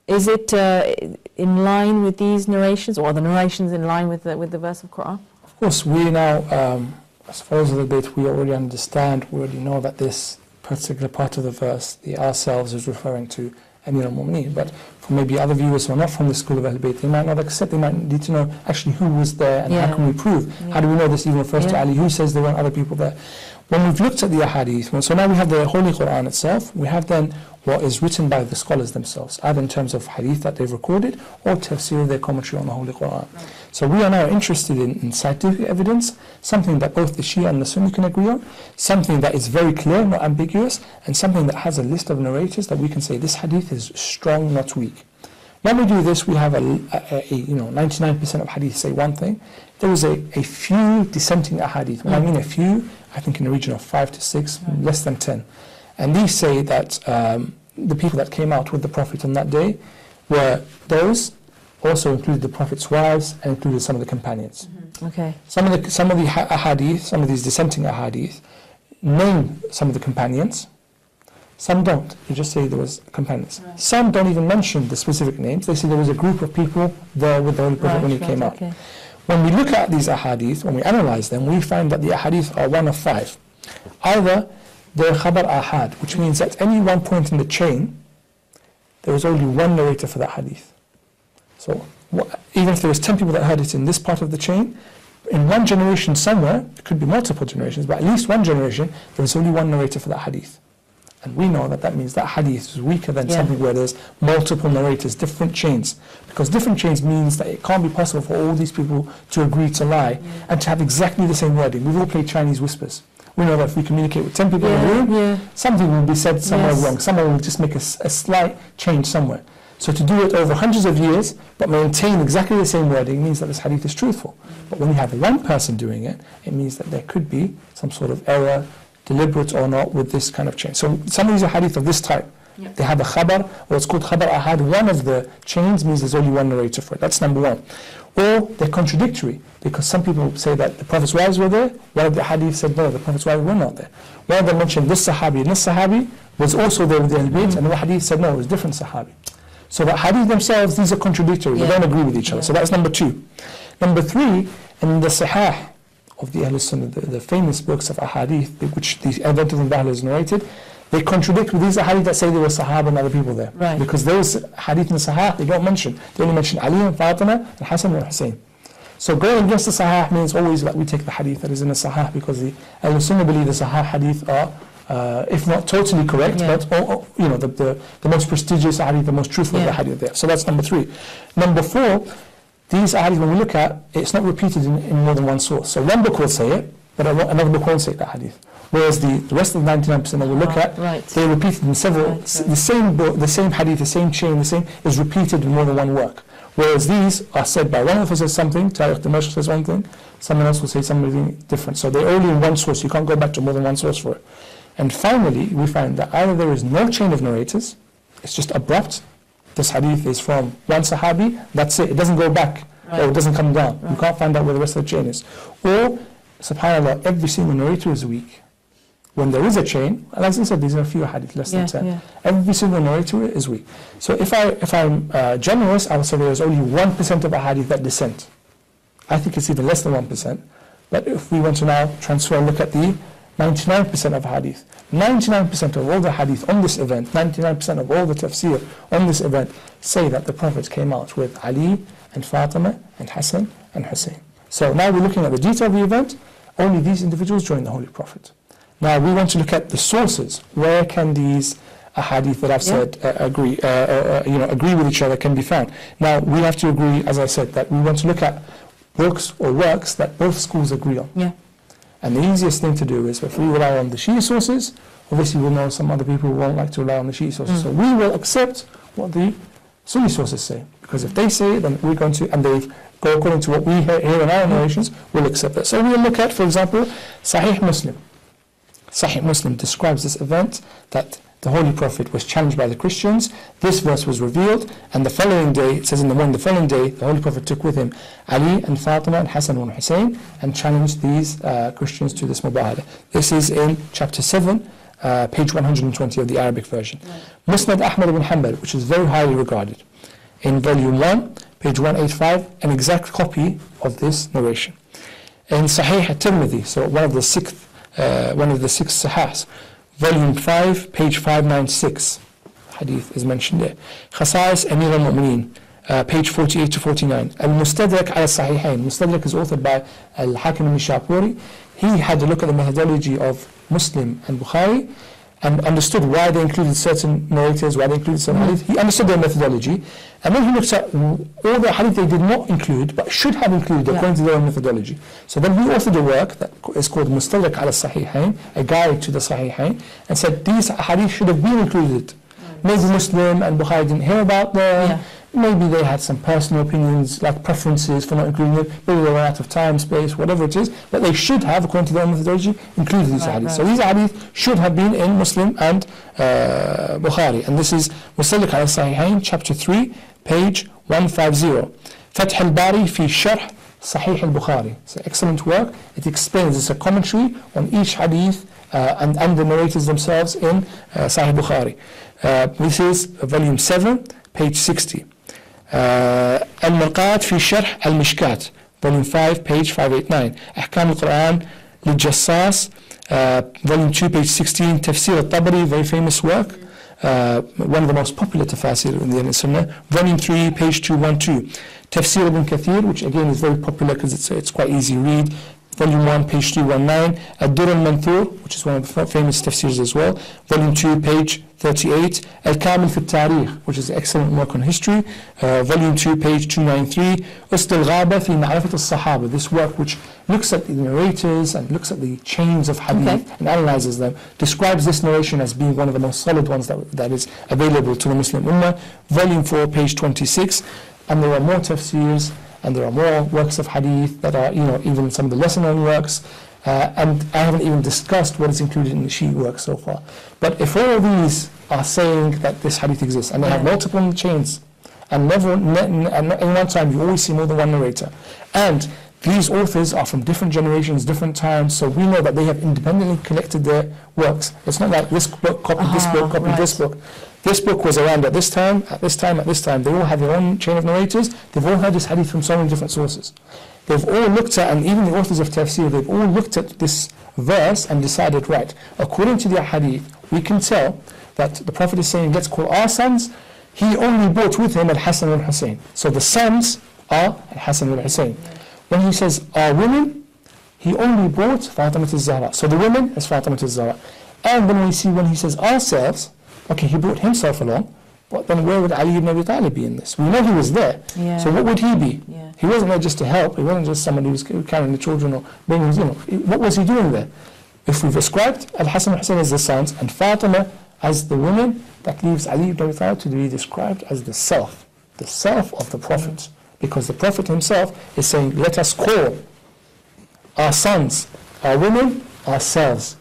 is it in line with these narrations, or are the narrations in line with the verse of Qur'an? Of course, we now, as far as the debate, we already understand, we already know that this particular part of the verse, the ourselves, is referring to Amir al-Mu'mineen. But for maybe other viewers who are not from the school of Ahlulbayt, they might not accept, they might need to know actually who was there and how can we prove? How do we know this even refers to Ali? Who says there weren't other people there? When we've looked at the Ahadith, so now we have the Holy Qur'an itself, we have then what is written by the scholars themselves, either in terms of hadith that they've recorded or tafsir, their commentary on the Holy Qur'an. So we are now interested in scientific evidence, something that both the Shia and the Sunni can agree on, something that is very clear, not ambiguous, and something that has a list of narrators that we can say this hadith is strong, not weak. When we do this, we have 99% of hadith say one thing. There is a few dissenting ahadith. When I mean a few, I think in the region of 5 to 6, less than 10. And these say that the people that came out with the Prophet on that day were those, also included the Prophet's wives, and included some of the companions. Okay. Some of the ahadith, some of these dissenting ahadith, name some of the companions. Some don't. They just say there was companions. Right. Some don't even mention the specific names. They say there was a group of people there with the Holy Prophet when he came out. Okay. When we look at these ahadith, when we analyze them, we find that the ahadith are one of 5. Either they're khabar ahad, which means at any one point in the chain, there is only one narrator for that hadith. So even if there was 10 people that heard it in this part of the chain, in one generation somewhere, it could be multiple generations, but at least one generation, there was only one narrator for that hadith. And we know that that means that hadith is weaker than something where there's multiple narrators, different chains. Because different chains means that it can't be possible for all these people to agree to lie and to have exactly the same wording. We've all played Chinese whispers. We know that if we communicate with 10 people in the room, something will be said somewhere wrong. Someone will just make a slight change somewhere. So to do it over hundreds of years, but maintain exactly the same wording, means that this hadith is truthful. But when you have one person doing it, it means that there could be some sort of error, deliberate or not, with this kind of change. So some of these are hadith of this type. They have a khabar, or it's called khabar ahad. One of the chains means there's only one narrator for it. That's number one. Or they're contradictory, because some people say that the Prophet's wives were there. One of the hadith said no, the Prophet's wives were not there. One of them mentioned this sahabi and this sahabi was also there with the Ahlulbayt, and the hadith said no, it was different sahabi. So the hadith themselves, these are contradictory. They don't agree with each other. So that's number two. Number three, in the sahih of the Ahlul Sunnah, the famous books of Ahadith, which the event of Mubahila is narrated, they contradict with these hadith that say there were Sahaba and other people there. Because those hadith in the Sahih, they don't mention. They only mention Ali and Fatima and Hassan and Hussein. So going against the Sahih means always that we take the hadith that is in the Sahih, because the Ahlul Sunnah believe the Sahih hadith are, if not totally correct, but the most prestigious hadith, the most truthful of the hadith there. So that's number three. Number four, these hadith, when we look at, it's not repeated in more than one source. So one book will say it, but another book won't say that hadith. Whereas the rest of the 99% that we look at, they're repeated in several, the same book, the same hadith, the same chain, the same, is repeated in more than one work. Whereas these are said by one of us says something, Tariq Dimashq says one thing, someone else will say something different. So they're only in one source, you can't go back to more than one source for it. And finally, we find that either there is no chain of narrators, it's just abrupt, this hadith is from one sahabi, that's it doesn't go back, or it doesn't come down. You can't find out where the rest of the chain is. Or, subhanAllah, every single narrator is weak. When there is a chain, and as I said, these are a few hadith, less than 10. Every single narrator is weak. So if I'm generous, I would say there is only 1% of a hadith that dissent. I think it's even less than 1%. But if we want to now transfer and look at the 99% of hadith, 99% of all the hadith on this event, 99% of all the tafsir on this event say that the Prophet came out with Ali and Fatima and Hassan and Hussein. So now we're looking at the detail of the event. Only these individuals joined the Holy Prophet. Now we want to look at the sources. Where can these ahadith that I've said agree with each other can be found? Now we have to agree, as I said, that we want to look at books or works that both schools agree on. And the easiest thing to do is, if we rely on the Shia sources, obviously we'll know some other people won't like to rely on the Shia sources. So we will accept what the Sunni sources say, because if they say it, then we're going to, and they go according to what we hear in our narrations, we'll accept that. So we'll look at, for example, Sahih Muslim. Sahih Muslim describes this event that the Holy Prophet was challenged by the Christians. This verse was revealed, and the following day, it says in the morning, the following day, the Holy Prophet took with him Ali and Fatima and Hassan and Hussein and challenged these Christians to this Mubahila. This is in chapter 7, page 120 of the Arabic version. Musnad Ahmad ibn Hanbal, which is very highly regarded. In volume 1, page 185, an exact copy of this narration. In Sahih at-Tirmidhi, so one of the six Sahihs, volume 5, page 596, hadith is mentioned there. Khasa'is Amir al-Mu'mineen, page 48 to 49. Al-Mustadrak al-Sahihain. Mustadrak is authored by Al-Hakim al-Nishapuri. He had a look at the methodology of Muslim and Bukhari and understood why they included certain narrators, why they included certain hadith. He understood their methodology, and then he looks at all the hadith they did not include but should have included according to their own methodology. So then he authored a work that is called Mustadrak al-Sahihain, a guide to the Sahihain, and said these hadith should have been included. Maybe Muslim and Bukhari didn't hear about them. Maybe they had some personal opinions, like preferences for not including them. Maybe they were out of time, space, whatever it is. But they should have, according to their own methodology, included these hadith. So these hadith should have been in Muslim and Bukhari. And this is Mustadrak al-Sahihain, chapter 3, page 150. Fath al-Bari fi Sharh Sahih al-Bukhari. It's an excellent work. It explains, it's a commentary on each hadith and the narrators themselves in Sahih Bukhari. This is volume 7, page 60. Al-Mirqat fi Sharh al-Mishkat, volume 5, page 589. Ahkam al-Qur'an lil-Jassas, volume 2, page 16. Tafsir al-Tabari, very famous work, one of the most popular tafsir in the Ahlul Sunnah, volume 3, page 212. Tafsir ibn Kathir, which again is very popular because it's quite easy to read, Volume 1, page 219, Ad-Durr al-Manthur, which is one of the famous tafsirs as well, Volume 2, page 38, Al-Kamil fi al-Tarikh, which is excellent work on history, Volume 2, page 293, Usd al-Ghaba fi Ma'rifat al-Sahaba, this work which looks at the narrators and looks at the chains of hadith and analyzes them, describes this narration as being one of the most solid ones that is available to the Muslim Ummah, Volume 4, page 26, and there are more tafsirs, and there are more works of hadith that are, even some of the lesser-known works, and I haven't even discussed what is included in the Shia works so far. But if all of these are saying that this hadith exists, and they have multiple chains, and in one time you always see more than one narrator, and these authors are from different generations, different times, so we know that they have independently collected their works. It's not like this book copied this book, copied this book. This book was around at this time, at this time, at this time. They all have their own chain of narrators. They've all heard this hadith from so many different sources. They've all looked at, and even the authors of tafsir, they've all looked at this verse and decided, right, according to the hadith, we can tell that the Prophet is saying, let's call our sons. He only brought with him Al-Hasan and Al-Hussein. So the sons are Al-Hasan and Al-Hussein. When he says our women, he only brought Fatimah al-Zahra. So the women is Fatimah al-Zahra. And then we see when he says ourselves, okay, he brought himself along, but then where would Ali ibn Abi Talib be in this? We know he was there, so what would he be? He wasn't there just to help, he wasn't just somebody who was carrying the children or bringing, what was he doing there? If we've ascribed Al-Hasan and Hussein as the sons and Fatima as the women, that leaves Ali ibn Abi Talib to be described as the self of the Prophet. Because the Prophet himself is saying, let us call our sons, our women, ourselves.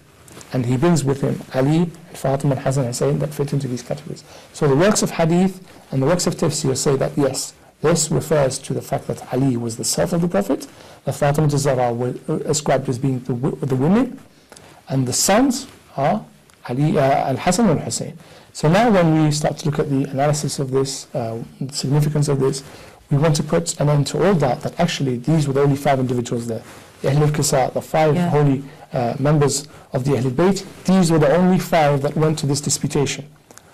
And he brings with him Ali, Fatima, and Hasan, Hussein that fit into these categories. So the works of hadith and the works of tafsir say that yes, this refers to the fact that Ali was the self of the Prophet, that Fatima al-Zahra was ascribed as being the women, and the sons are Ali, Al-Hasan and Hussein. So now when we start to look at the analysis of this, the significance of this, we want to put an end to all that actually these were the only 5 individuals there. The Ahlul Kisa, the 5 holy members of the Ahlulbayt, these were the only 5 that went to this disputation.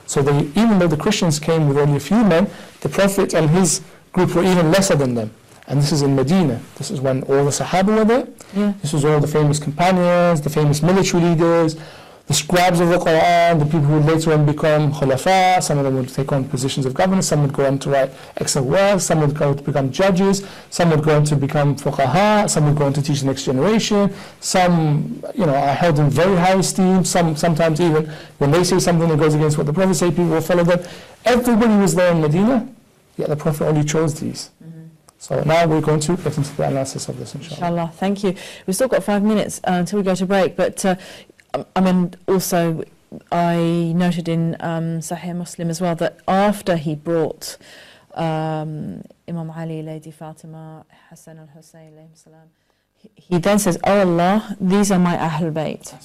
So even though the Christians came with only a few men, the Prophet and his group were even lesser than them. And this is in Medina. This is when all the Sahaba were there. This was all the famous companions, the famous military leaders, the scribes of the Qur'an, the people who would later on become khulafa. Some of them would take on positions of governance, some would go on to write excellent works, some would go to become judges, some would go on to become fuqaha, some would go on to teach the next generation, some are held in very high esteem, sometimes even when they say something that goes against what the Prophet said, people will follow them. Everybody was there in Medina, yet the Prophet only chose these. So now we're going to get into the analysis of this, inshallah. Thank you. We've still got 5 minutes until we go to break, but also I noted in Sahih Muslim as well that after he brought Imam Ali, Lady Fatima, Hassan al-Hussein, he then says, oh Allah, these are my Ahlulbayt.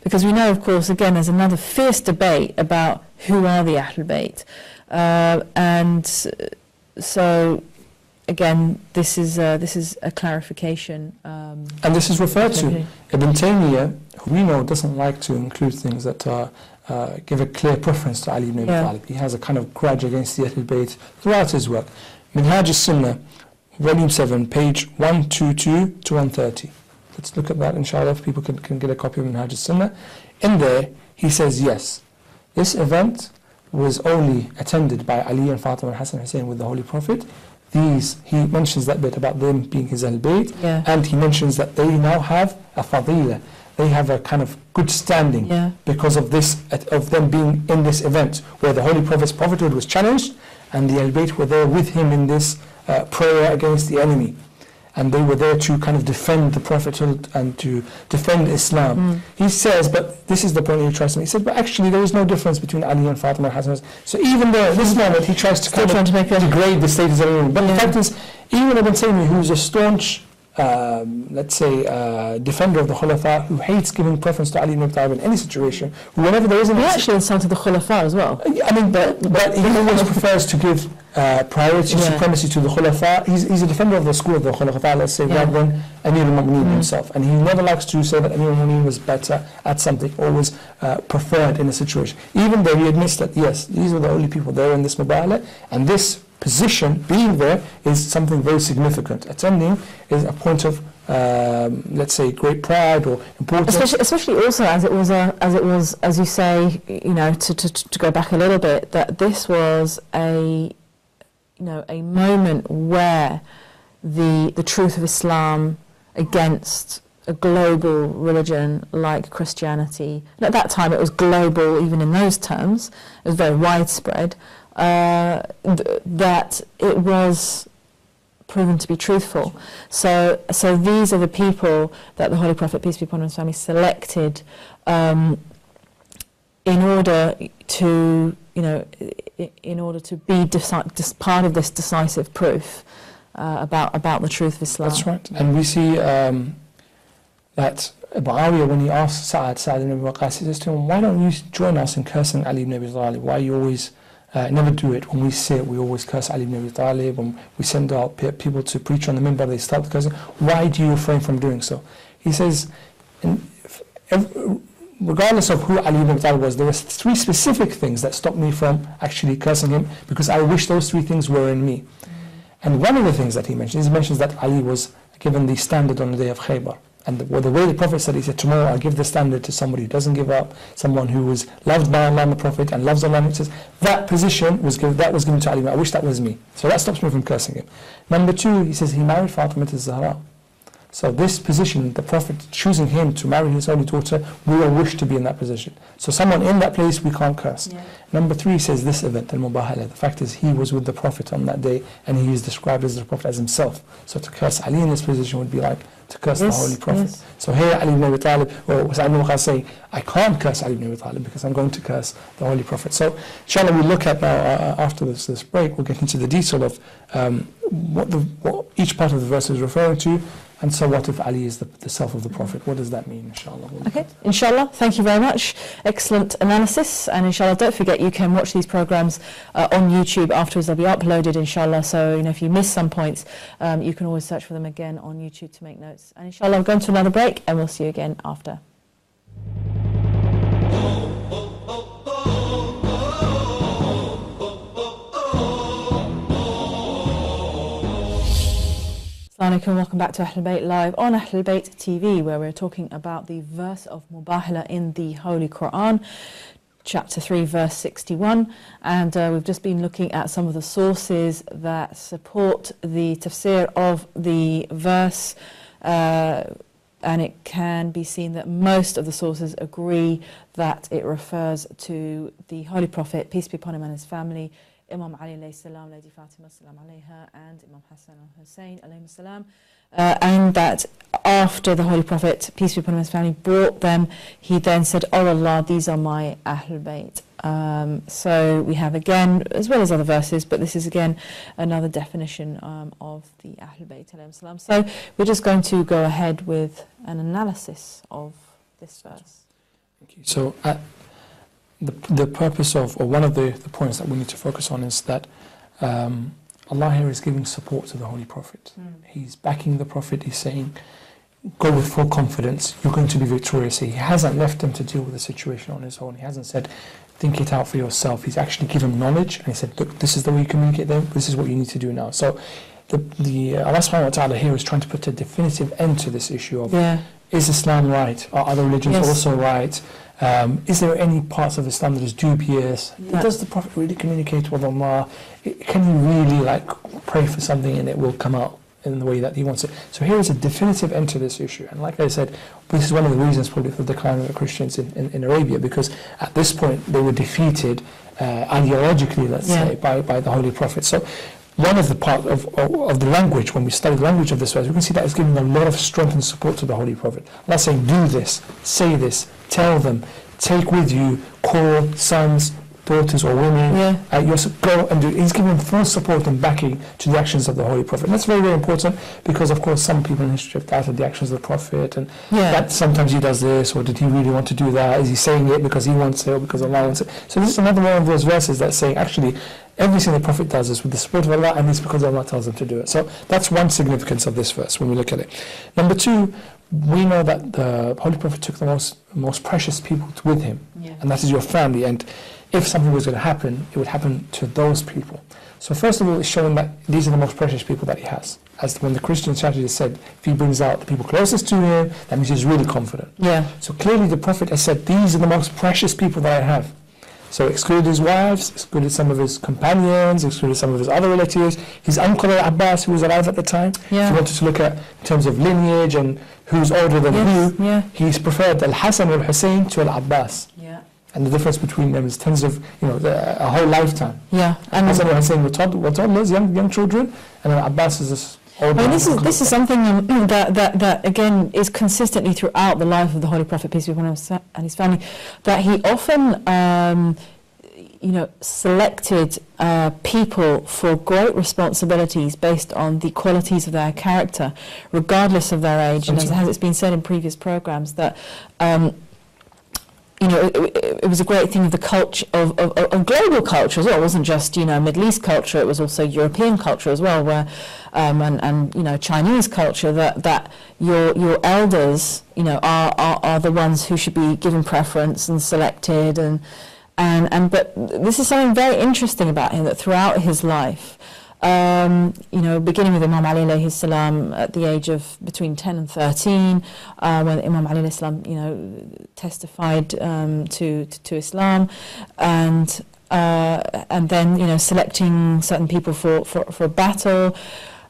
Because we know, of course, again, there's another fierce debate about who are the Ahlulbayt. And so, again, this is a clarification. And this is referred to. Ibn Taymiyyah, who we know doesn't like to include things that give a clear preference to Ali ibn Abi Talib. He has a kind of grudge against the Ahlul Bayt throughout his work. Minhaj al-Sunnah, Volume 7, page 122 to 130. Let's look at that, inshallah, if people can get a copy of Minhaj al-Sunnah. In there, he says, yes, this event was only attended by Ali and Fatima and Hassan Hussein with the Holy Prophet. He mentions that bit about them being his Ahlul-Bayt, and he mentions that they now have a fadila. They have a kind of good standing because of this, of them being in this event where the Holy Prophet's prophethood was challenged, and the Ahlul-Bayt were there with him in this prayer against the enemy. And they were there to kind of defend the prophethood and to defend Islam. He says, but this is the point he tries to make. He said, but actually there is no difference between Ali and Fatima and Hassan. So even though at this moment he tries to kind of degrade the status of anyone. But the fact is, even Ibn Taymiyyah, who's a staunch, let's say, defender of the Khulafa, who hates giving preference to Ali ibn Abi Talib in any situation, whenever there is an... He actually insulted the Khulafa as well. I mean, but he always prefers to give priority, supremacy to the Khulafa. He's a defender of the school of the Khulafa, let's say, rather than Amir al-Mu'mineen himself. And he never likes to say that Amir al-Mu'mineen was better at something, always preferred in a situation. Even though he admits that, yes, these are the only people there in this Mubahila, and this position, being there, is something very significant. Attending is a point of let's say, great pride or importance. Especially also as it was, as you say, you know, to go back a little bit, that this was a moment where the truth of Islam against a global religion like Christianity, and at that time it was global even in those terms, it was very widespread, that it was proven to be truthful. So these are the people that the Holy Prophet, peace be upon him and his family, selected in order to, you know, in order to be part of this decisive proof about the truth of Islam. That's right. And we see that Muawiyah, when he asks Sa'ad ibn Abi Waqqas, he says to him, why don't you join us in cursing Ali ibn Abi Talib? Why you always never do it? When we sit, we always curse Ali ibn Abi Talib. When we send out people to preach on the minbar, they start cursing. Why do you refrain from doing so? He says, regardless of who Ali ibn Abi Talib was, there were 3 specific things that stopped me from actually cursing him, because I wish those 3 things were in me. And one of the things that he mentions that Ali was given the standard on the day of Khaybar. And the way the Prophet said, he said, tomorrow I'll give the standard to somebody who doesn't give up, someone who was loved by Allah and the Prophet and loves Allah. And he says, that position was given to Ali. I wish that was me. So that stops me from cursing him. Number 2, he says, he married Fatima al-Zahra. So this position, the Prophet choosing him to marry his only daughter, we all wish to be in that position. So someone in that place, we can't curse. Yeah. Number 3 says this event, al-Mubahila. The fact is, he was with the Prophet on that day, and he is described as the Prophet as himself. So to curse Ali in this position would be like to curse the Holy Prophet. Yes. So here Ali ibn Abi Talib, or Sa'ad ibn Waqqas saying, I can't curse Ali ibn Abi Talib because I'm going to curse the Holy Prophet. So inshallah we look at now, after this break, we'll get into the detail of what each part of the verse is referring to. And so what if Ali is the self of the Prophet? What does that mean, inshallah? Okay, inshallah, thank you very much. Excellent analysis. And inshallah, don't forget you can watch these programs on YouTube afterwards. They'll be uploaded, inshallah. So, you know, if you miss some points, you can always search for them again on YouTube to make notes. And inshallah, we're going to another break and we'll see you again after. Assalamu alaikum, welcome back to Ahlulbayt Live on Ahlulbayt TV, where we're talking about the verse of Mubahila in the Holy Qur'an, chapter 3, verse 61. And we've just been looking at some of the sources that support the tafsir of the verse, and it can be seen that most of the sources agree that it refers to the Holy Prophet, peace be upon him and his family, Imam Ali alayhi salam, Lady Fatima salam alayha, and Imam Hassan al-Hussein alayhi salam, and that after the Holy Prophet, peace be upon him and his family, brought them, he then said, Oh Allah, these are my Ahlulbayt. So we have again, as well as other verses, but this is again another definition of the Ahlulbayt alayhi salam. So we're just going to go ahead with an analysis of this verse. Thank you. So the purpose of, or one of the points that we need to focus on is that Allah here is giving support to the Holy Prophet. He's backing the Prophet. He's saying, go with full confidence, you're going to be victorious. He hasn't left him to deal with the situation on his own. He hasn't said, think it out for yourself. He's actually given him knowledge, and he said, look, this is the way you communicate them, this is what you need to do now. So Allah subhanahu wa ta'ala here is trying to put a definitive end to this issue of, is Islam right? Are other religions also right? Is there any parts of Islam that is dubious? Does the Prophet really communicate with Allah? Can he really pray for something and it will come out in the way that he wants it? So here is a definitive end to this issue. And like I said, this is one of the reasons probably for the decline of the Christians in Arabia, because at this point they were defeated ideologically, let's say, by the Holy Prophet. So one of the part of the language, when we study the language of this verse, we can see that it's giving a lot of strength and support to the Holy Prophet. Allah saying, do this, say this, tell them, take with you, call sons, daughters or women, go and do it. He's giving full support and backing to the actions of the Holy Prophet. And that's very, very important, because of course some people in history have doubted the actions of the Prophet, and that sometimes he does this, or did he really want to do that? Is he saying it because he wants it or because Allah wants it? So this is another one of those verses that's saying actually everything the Prophet does is with the support of Allah, and it's because Allah tells him to do it. So that's one significance of this verse when we look at it. Number 2, we know that the Holy Prophet took the most precious people with him, and that is your family. And if something was going to happen, it would happen to those people. So first of all, it's showing that these are the most precious people that he has. As when the Christian strategy said, if he brings out the people closest to him, that means he's really confident. Yeah. So clearly the Prophet has said, these are the most precious people that I have. So excluded his wives, excluded some of his companions, excluded some of his other relatives, his uncle Abbas, who was alive at the time. Yeah. If you wanted to look at in terms of lineage and who's older than who, Yeah. he's preferred Al-Hasan al-Hussein to Al-Abbas. Yeah. And the difference between them is tens of, a whole lifetime. Yeah. And Hasan al-Hussein were toddlers, young children, and Abbas is this older. I mean, this is something that again is consistently throughout the life of the Holy Prophet, peace be upon him, and his family, that he often selected people for great responsibilities based on the qualities of their character, regardless of their age. And as it's been said in previous programs, that it was a great thing of the culture of global culture as well. It wasn't just Middle East culture; it was also European culture as well, where and Chinese culture, that your elders are the ones who should be given preference and selected, but this is something very interesting about him, that throughout his life, beginning with Imam Ali alayhi salam at the age of between 10 and 13, when Imam Ali alayhi salam, testified to Islam, and then selecting certain people for battle.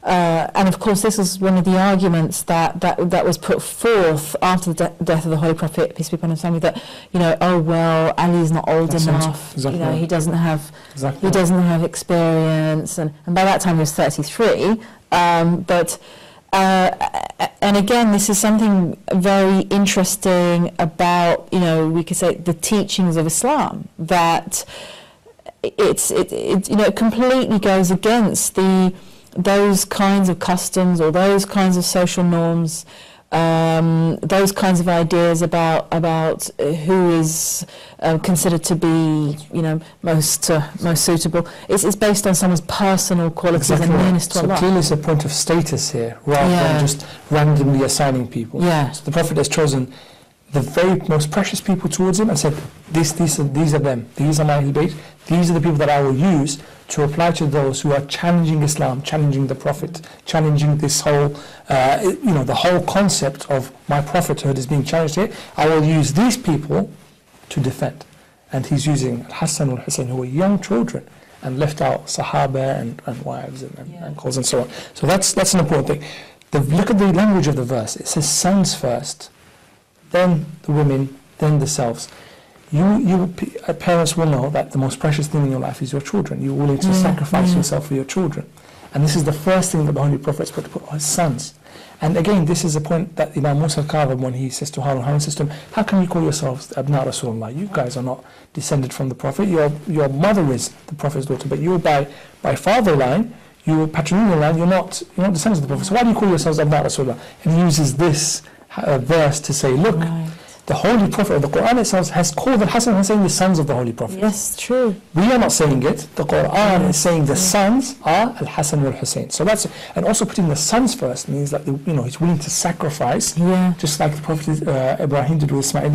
And of course, this was one of the arguments that was put forth after the death of the Holy Prophet, peace be upon him, that Ali's not old enough. Exactly. He doesn't have experience, and by that time he was 33. And again, this is something very interesting about we could say the teachings of Islam, that it completely goes against those kinds of customs or those kinds of social norms, those kinds of ideas about who is considered to be most suitable. It's based on someone's personal qualities and nearness to Allah. So clearly it's a point of status here, rather than just randomly assigning people. Yeah. So the Prophet has chosen the very most precious people towards him and said, these are them, these are my Ahlulbayt, these are the people that I will use to apply to those who are challenging Islam, challenging the Prophet, challenging this whole, the whole concept of my prophethood is being challenged here. I will use these people to defend. And he's using Al-Hasan al-Hussein, who were young children, and left out Sahaba and wives and uncles and so on. So that's an important thing. Look at the language of the verse. It says sons first, then the women, then the selves. Parents will know that the most precious thing in your life is your children. You're willing to sacrifice yourself for your children. And this is the first thing that the Holy Prophet is put his sons. And again, this is a point that Imam Musa al-Kadhib, when he says to Harun says to him, how can you call yourselves Abna Rasulullah? You guys are not descended from the Prophet. Your mother is the Prophet's daughter, but you're by father line, you're patrilineal line, you're not descendants of the Prophet. So why do you call yourselves Abna Rasulullah? And he uses this verse to say, look, the Holy Prophet, or the Qur'an itself, has called Al-Hasan and Hussein the sons of the Holy Prophet. Yes, true. We are not saying it. The Qur'an is saying the sons are Al-Hasan and Hussein. So that's, and also putting the sons first means that he's willing to sacrifice, just like the Prophet Ibrahim did with Ismail.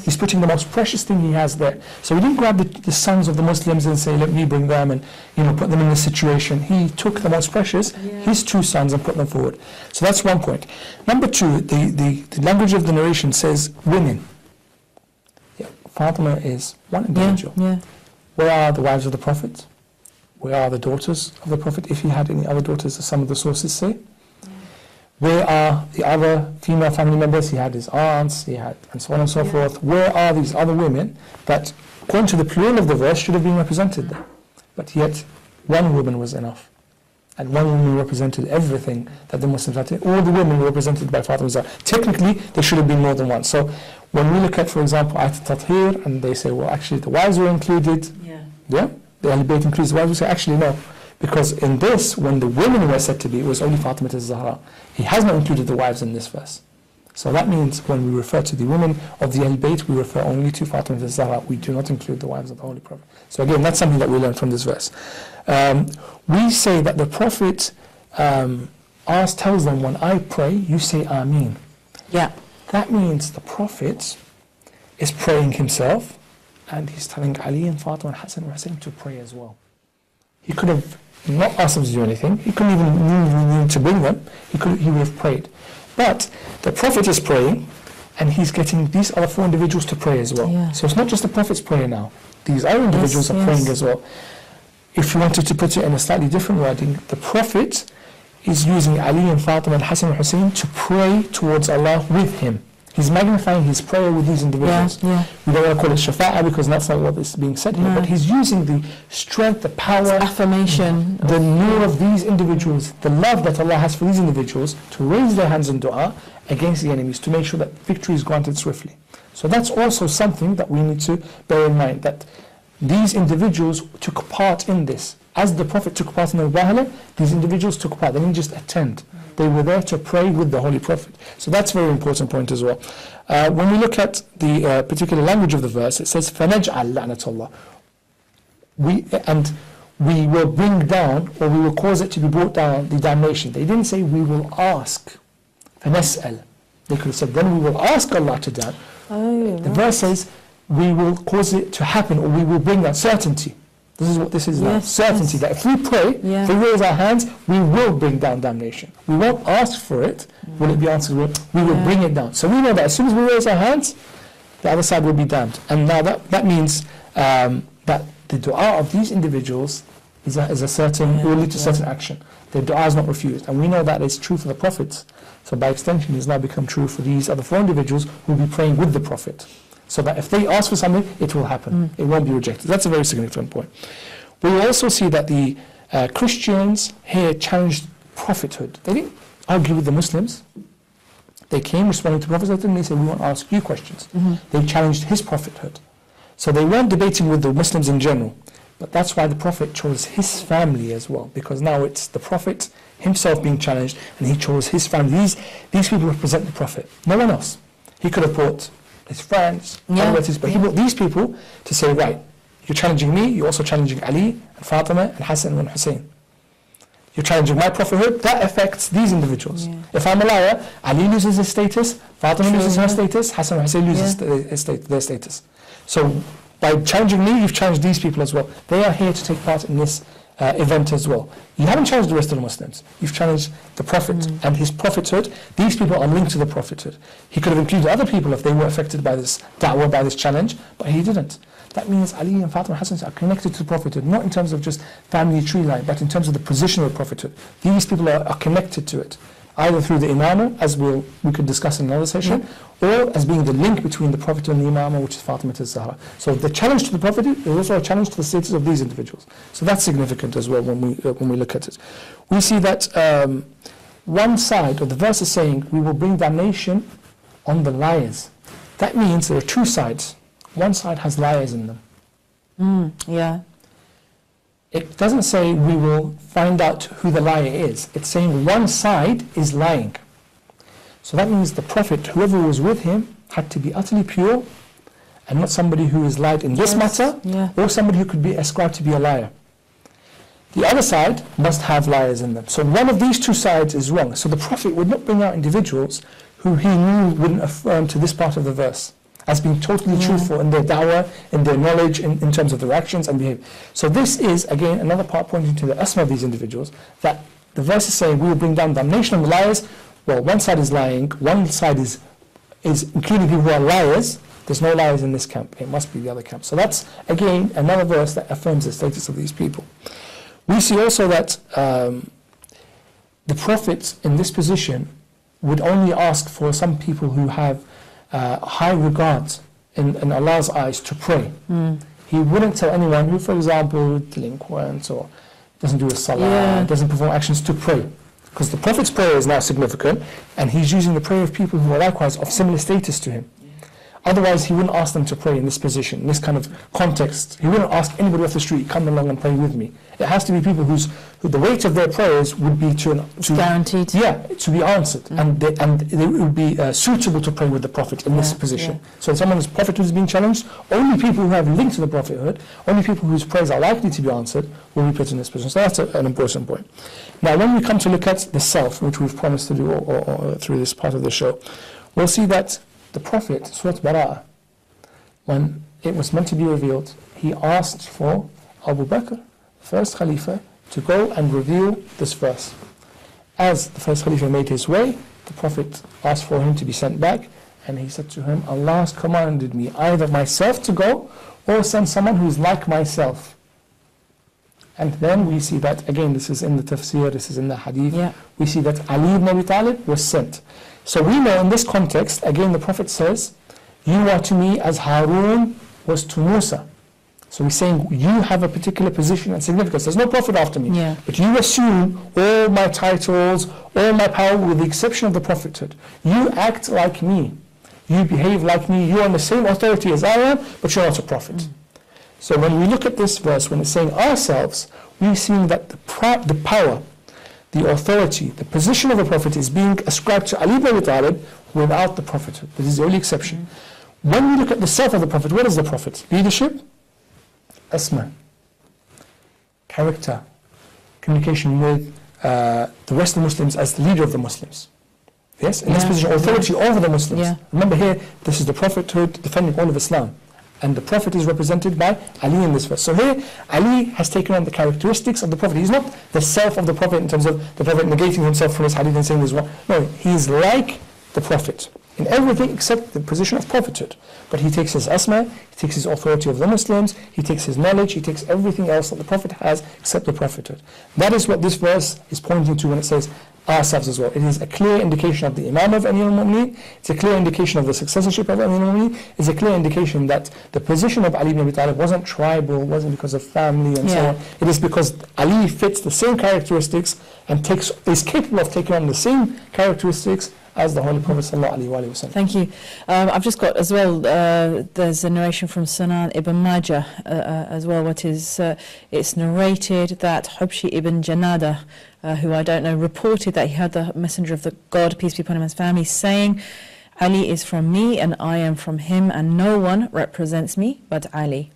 He's putting the most precious thing he has there. So he didn't grab the sons of the Muslims and say, let me bring them and put them in this situation. He took the most precious, his two sons, and put them forward. So that's one point. Number two, the language of the narration says women. Fatima is one individual. Where are the wives of the Prophet? Where are the daughters of the Prophet, if he had any other daughters, as some of the sources say? Where are the other female family members? He had his aunts, and so on and so forth. Where are these other women that, according to the plural of the verse, should have been represented there? But yet, one woman was enough. And one woman represented everything that the Muslims had. All the women were represented by Fatima. Technically, there should have been more than one. So when we look at, for example, Ayat al-Tathir, and they say, well, actually the wives were included. The Ahlulbayt includes the wives. We say, actually no. Because in this, when the women were said to be, it was only Fatima al-Zahra. He has not included the wives in this verse. So that means when we refer to the women of the Ahlulbayt, we refer only to Fatima al-Zahra. We do not include the wives of the Holy Prophet. So again, that's something that we learn from this verse. We say that the Prophet tells them, when I pray, you say Ameen. That means the Prophet is praying himself, and he's telling Ali and Fatima and Hassan and Hussein to pray as well. He could have not asked them to do anything. He couldn't even need to bring them. He would have prayed. But the Prophet is praying, and he's getting these other 4 individuals to pray as well. Yeah. So it's not just the Prophet's prayer now. These other individuals are praying as well. If you wanted to put it in a slightly different wording, the Prophet is using Ali and Fatima and Hassan and Hussein to pray towards Allah with him. He's magnifying his prayer with these individuals. Yeah. We don't want to call it shafa'ah because that's not what is being said here, but he's using the strength, the power, affirmation, the nur of these individuals, the love that Allah has for these individuals to raise their hands in dua against the enemies to make sure that victory is granted swiftly. So that's also something that we need to bear in mind, that these individuals took part in this. As the Prophet took part in the Mubahila, these individuals took part. They didn't just attend. They were there to pray with the Holy Prophet. So that's a very important point as well. When we look at the particular language of the verse, it says, فَنَجْعَلْ لَعْنَةَ اللَّهِ. We will bring down, or we will cause it to be brought down, the damnation. They didn't say we will ask. فَنَسْأَلْ. They could have said, then we will ask Allah to damn. The verse says, we will cause it to happen, or we will bring that certainty. This is what this is now. Certainty that if we pray, if we raise our hands, we will bring down damnation. We won't ask for it. Will it be answered? We will bring it down. So we know that as soon as we raise our hands, the other side will be damned. And now that means that the dua of these individuals is a certain, will lead to certain action. Their dua is not refused. And we know that is true for the Prophets. So by extension, it has now become true for these other 4 individuals who will be praying with the Prophet. So that if they ask for something, it will happen. It won't be rejected. That's a very significant point. We also see that the Christians here challenged prophethood. They didn't argue with the Muslims. They came responding to prophets, and they said, we want to ask you questions. They challenged his prophethood. So they weren't debating with the Muslims in general. But that's why the Prophet chose his family as well. Because now it's the Prophet himself being challenged, and he chose his family. These people represent the Prophet, no one else. He could have brought his friends, relatives, but he brought these people to say, right, you're challenging me, you're also challenging Ali and Fatima and Hassan and Hussein. You're challenging my prophethood, that affects these individuals. If I'm a liar, Ali loses his status, Fatima loses her status, Hassan and Hussein loses their status. So by challenging me, you've challenged these people as well. They are here to take part in this event as well. You haven't challenged the rest of the Muslims. You've challenged the Prophet and his prophethood. These people are linked to the prophethood. He could have included other people if they were affected by this da'wah, by this challenge, but he didn't. That means Ali and Fatima and Hassan are connected to the prophethood, not in terms of just family tree line, but in terms of the position of the prophethood. These people are connected to it, either through the imamah, as we could discuss in another session, or as being the link between the Prophet and the imamah, which is Fatima al-Zahra. So the challenge to the Prophet is also a challenge to the status of these individuals. So that's significant as well when we look at it. We see that one side of the verse is saying, we will bring damnation on the liars. That means there are 2 sides. One side has liars in them. It doesn't say we will find out who the liar is. It's saying one side is lying. So that means the Prophet, whoever was with him, had to be utterly pure and not somebody who is lied in this matter, or somebody who could be ascribed to be a liar. The other side must have liars in them. So one of these 2 sides is wrong. So the Prophet would not bring out individuals who he knew wouldn't affirm to this part of the verse as being totally truthful in their da'wah, in their knowledge, in terms of their actions and behavior. So this is, again, another part pointing to the asma of these individuals, that the verse is saying, we will bring down damnation on the liars. Well, one side is lying, one side is including people who are liars. There's no liars in this camp. It must be the other camp. So that's, again, another verse that affirms the status of these people. We see also that the prophets in this position would only ask for some people who have high regard in Allah's eyes to pray. He wouldn't tell anyone who, for example, delinquent or doesn't do a salah, doesn't perform actions to pray. Because the Prophet's prayer is now significant, and he's using the prayer of people who are likewise of similar status to him. Otherwise, he wouldn't ask them to pray in this position, in this kind of context. He wouldn't ask anybody off the street, come along and pray with me. It has to be people who the weight of their prayers would be to guaranteed. To be answered, and they would be suitable to pray with the Prophet in this position. So someone's prophethood is being challenged, only people who have linked to the prophethood, only people whose prayers are likely to be answered, will be put in this position. So that's an important point. Now, when we come to look at the self, which we've promised to do or through this part of the show, we'll see that the Prophet, Surah Bara'ah, when it was meant to be revealed, he asked for Abu Bakr, first Khalifa, to go and reveal this verse. As the first Khalifa made his way, the Prophet asked for him to be sent back, and he said to him, Allah has commanded me either myself to go or send someone who is like myself. And then we see that, again, this is in the tafsir, this is in the hadith, we see that Ali ibn Abi Talib was sent. So we know in this context, again the Prophet says, you are to me as Harun was to Musa. So he's saying, you have a particular position and significance. There's no Prophet after me. But you assume all my titles, all my power, with the exception of the prophethood. You act like me. You behave like me. You are on the same authority as I am, but you're not a prophet. So when we look at this verse, when it's saying ourselves, we're seeing that the power, the authority, the position of the Prophet is being ascribed to Ali ibn Abi Talib without the prophethood. This is the only exception. When we look at the self of the Prophet, what is the Prophet? Leadership, asma, character, communication with the rest of the Muslims as the leader of the Muslims. Yes, in this position, authority over the Muslims. Remember here, this is the prophethood defending all of Islam. And the Prophet is represented by Ali in this verse. So here, Ali has taken on the characteristics of the Prophet. He's not the self of the Prophet in terms of the Prophet negating himself from his hadith and saying this one. No, he is like the Prophet in everything except the position of prophethood. But he takes his asma, he takes his authority of the Muslims, he takes his knowledge, he takes everything else that the Prophet has except the prophethood. That is what this verse is pointing to when it says ourselves as well. It is a clear indication of the Imam of Amir al-Mu'mineen, it's a clear indication of the successorship of Amir al-Mu'mineen, it's a clear indication that the position of Ali ibn Abi Talib wasn't tribal, wasn't because of family and so on. It is because Ali fits the same characteristics and is capable of taking on the same characteristics as the Holy Prophet sallallahu alaihi wasallam. Thank you. I've just got as well, there's a narration from Sunan ibn Majah as well, what is, it's narrated that Hubshi ibn Janada, who I don't know, reported that he heard the Messenger of the God, peace be upon him and his family, saying, Ali is from me and I am from him, and no one represents me but Ali.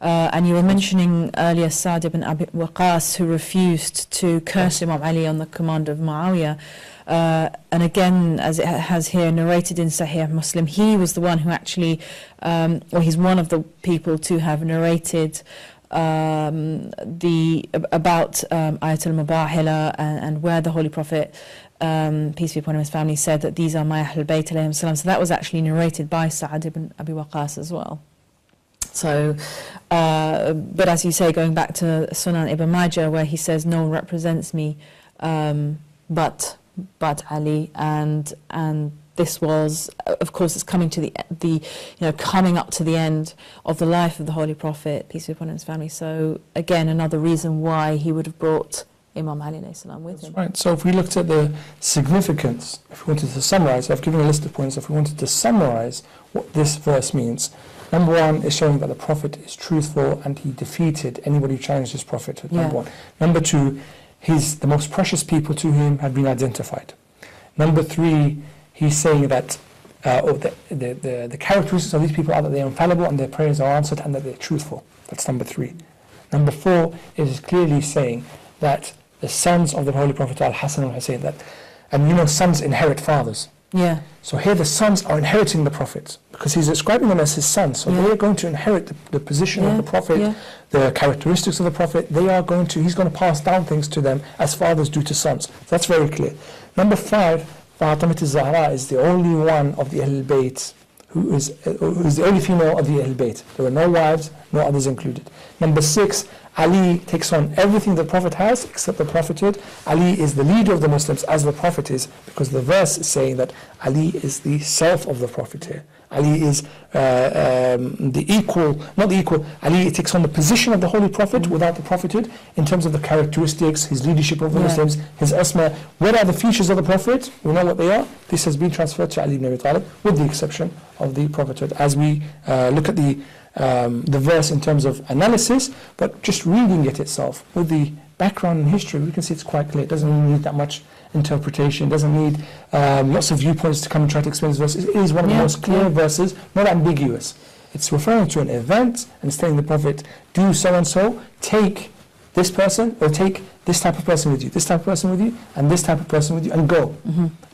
And you were mentioning earlier Sa'd ibn Abi Waqqas, who refused to curse Imam Ali on the command of Muawiyah. And again, as it has here narrated in Sahih Muslim, he was the one who actually, or he's one of the people to have narrated about Ayatul Mubahila and where the Holy Prophet, peace be upon him and his family, said that these are my Ahlulbayt alayhim salam. So that was actually narrated by Sa'd ibn Abi Waqqas as well. So, but as you say, going back to Sunan ibn Majah, where he says, no one represents me but Ali, and this was, of course, it's coming to the coming up to the end of the life of the Holy Prophet, peace be upon him and his family. So again, another reason why he would have brought Imam Ali alayhi salam with him. Right. So if we looked at the significance, if we wanted to summarize, I've given a list of points. If we wanted to summarize what this verse means, number one is showing that the Prophet is truthful and he defeated anybody who challenged his prophethood. Number one. Number two, the most precious people to him have been identified. Number three, he's saying that the characteristics of these people are that they are infallible and their prayers are answered and that they're truthful. That's number three. Number four, it is clearly saying that the sons of the Holy Prophet Al-Hasan and Hussein, and sons inherit fathers. Yeah. So here the sons are inheriting the Prophet because he's describing them as his sons. So they're going to inherit the position of the Prophet, the characteristics of the Prophet. He's going to pass down things to them as fathers do to sons. That's very clear. Number five, Fatimah al-Zahra is the only one of the Ahlulbayt who is the only female of the Ahlulbayt. There were no wives, no others included. Number six, Ali takes on everything the Prophet has except the prophethood. Ali is the leader of the Muslims as the Prophet is, because the verse is saying that Ali is the self of the Prophet here. Ali is the equal, not the equal, Ali takes on the position of the Holy Prophet without the prophethood in terms of the characteristics, his leadership of the Muslims, his asma. What are the features of the Prophet? We know what they are. This has been transferred to Ali ibn Abi Talib with the exception of the prophethood. As we look at the verse in terms of analysis, but just reading it itself with the background and history, we can see it's quite clear. It doesn't need that much interpretation, doesn't need lots of viewpoints to come and try to explain this verse. It is one of the most clear verses, not ambiguous. It's referring to an event and it's telling the Prophet, do so and so, take this person or take this type of person with you, this type of person with you, and this type of person with you, and go.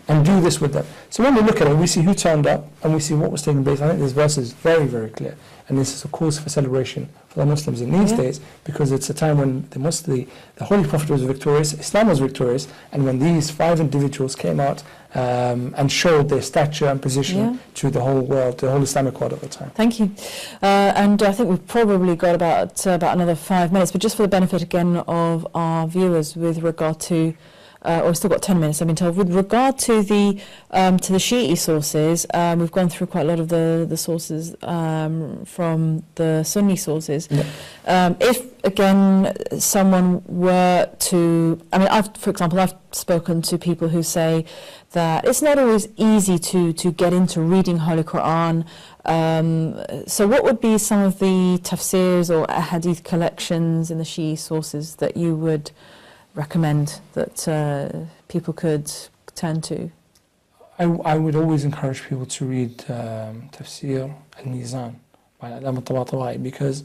And do this with them. So when we look at it, we see who turned up, and we see what was taking place. I think this verse is very, very clear. And this is a cause for celebration for the Muslims in these days, because it's a time when the Holy Prophet was victorious, Islam was victorious, and when these 5 individuals came out and showed their stature and position to the whole world, the whole Islamic world at the time. Thank you. And I think we've probably got about another 5 minutes, but just for the benefit again of our viewers with regard to or we've still got 10 minutes, I've been told. With regard to the Shi'i sources, we've gone through quite a lot of the sources from the Sunni sources. If, again, someone were to... I mean, for example, I've spoken to people who say that it's not always easy to get into reading Holy Qur'an. So what would be some of the tafsirs or ahadith collections in the Shi'i sources that you would recommend that people could turn to? I would always encourage people to read Tafsir al-Mizan by Allama al-Tabatabai, because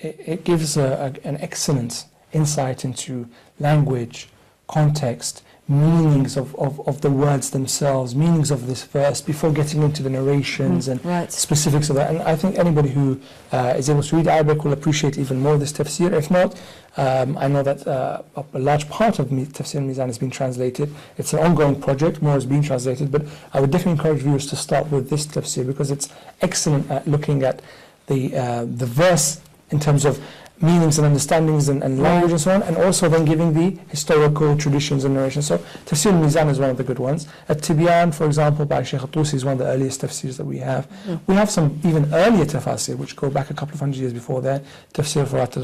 it gives an excellent insight into language, context, meanings of the words themselves, meanings of this verse, before getting into the narrations and specifics of that. And I think anybody who is able to read Arabic will appreciate even more this tafsir. If not, I know that a large part of Tafsir al-Mizan has been translated. It's an ongoing project, more is being translated, but I would definitely encourage viewers to start with this tafsir, because it's excellent at looking at the verse in terms of meanings and understandings and language and so on, and also then giving the historical traditions and narrations. So Tafsir al-Mizan is one of the good ones. At-Tibyan, for example, by Shaykh al-Tusi, is one of the earliest tafsirs that we have. We have some even earlier tafsir which go back a couple of hundred years before that. Tafsir Furat